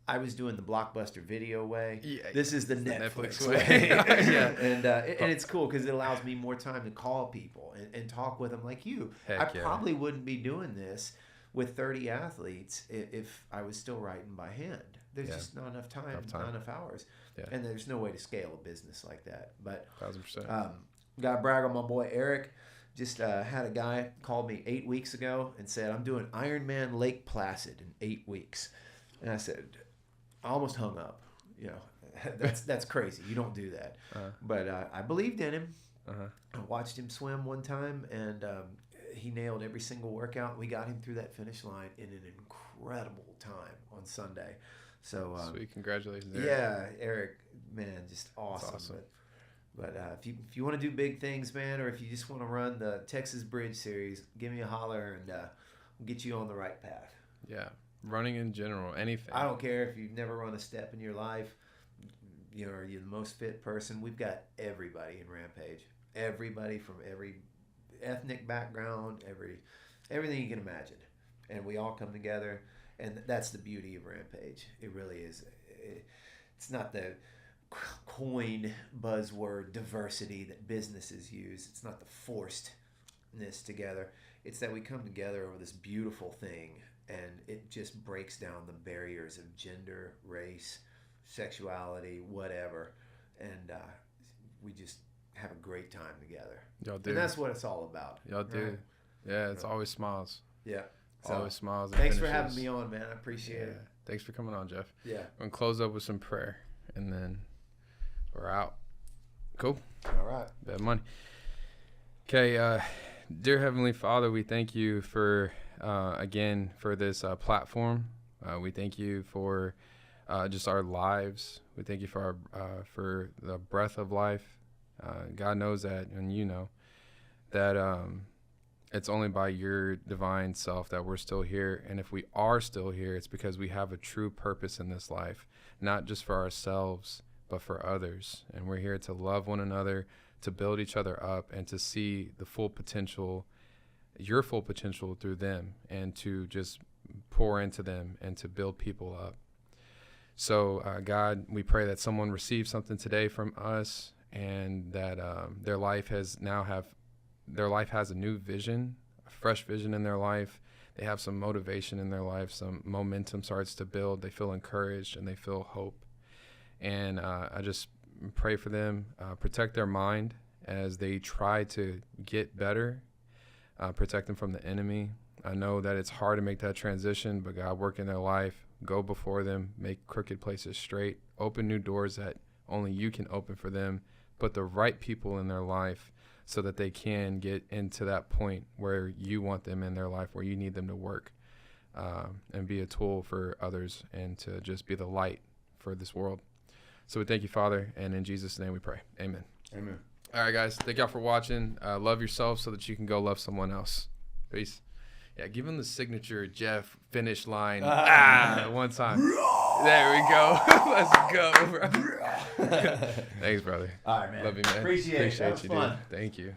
B: I was doing the Blockbuster video way. Yeah, this is the Netflix way. Yeah. And it's cool because it allows me more time to call people and talk with them like you. Heck, I probably wouldn't be doing this with 30 athletes if I was still writing by hand. There's just not enough time, not enough hours. Yeah. And there's no way to scale a business like that. But
A: 1,000%.
B: Got to brag on my boy Eric. Just had a guy called me 8 weeks ago and said, I'm doing Ironman Lake Placid in 8 weeks. And I said, I almost hung up. That's crazy. You don't do that. But I believed in him. I watched him swim one time, and he nailed every single workout. We got him through that finish line in an incredible time on Sunday. So
A: sweet, congratulations, Eric.
B: Yeah, Eric, man, just awesome. But if you want to do big things, man, or if you just want to run the Texas Bridge Series, give me a holler, and we'll get you on the right path.
A: Yeah, running in general, anything.
B: I don't care if you've never run a step in your life. You're the most fit person. We've got everybody in Rampage. Everybody from every ethnic background, everything you can imagine. And we all come together, and that's the beauty of Rampage. It really is. It's not the coin buzzword diversity that businesses use. It's not the forcedness together. It's that we come together over this beautiful thing, and it just breaks down the barriers of gender, race, sexuality, whatever, and we just have a great time together.
A: Y'all do.
B: And that's what it's all about.
A: Y'all do. Right? Yeah, it's always smiles.
B: Yeah.
A: So, always smiles.
B: Thanks for having me on, man. I appreciate it.
A: Thanks for coming on, Jeff.
B: Yeah.
A: I'm going to close up with some prayer, and then we're out. Cool.
B: All right.
A: Bad money. Okay. Dear Heavenly Father, we thank you for, again, for this platform. We thank you for just our lives. We thank you for for the breath of life. God knows that, and you know that it's only by your divine self that we're still here. And if we are still here, it's because we have a true purpose in this life, not just for ourselves, but for others. And we're here to love one another, to build each other up, and to see the full potential, your full potential through them, and to just pour into them and to build people up. So God, we pray that someone receives something today from us, and that their life has a new vision, a fresh vision in their life. They have some motivation in their life, some momentum starts to build. They feel encouraged and they feel hope. And I just pray for them, protect their mind as they try to get better, protect them from the enemy. I know that it's hard to make that transition, but God, work in their life, go before them, make crooked places straight, open new doors that only you can open for them, put the right people in their life so that they can get into that point where you want them in their life, where you need them to work and be a tool for others and to just be the light for this world. So we thank you, Father, and in Jesus' name we pray. Amen.
B: Amen.
A: All right, guys. Thank y'all for watching. Love yourself so that you can go love someone else. Peace. Yeah, give him the signature Jeff finish line. One time. There we go. Let's go, bro. Thanks, brother.
B: All right, man.
A: Love you, man.
B: Appreciate
A: you,
B: fun.
A: dude. Thank you.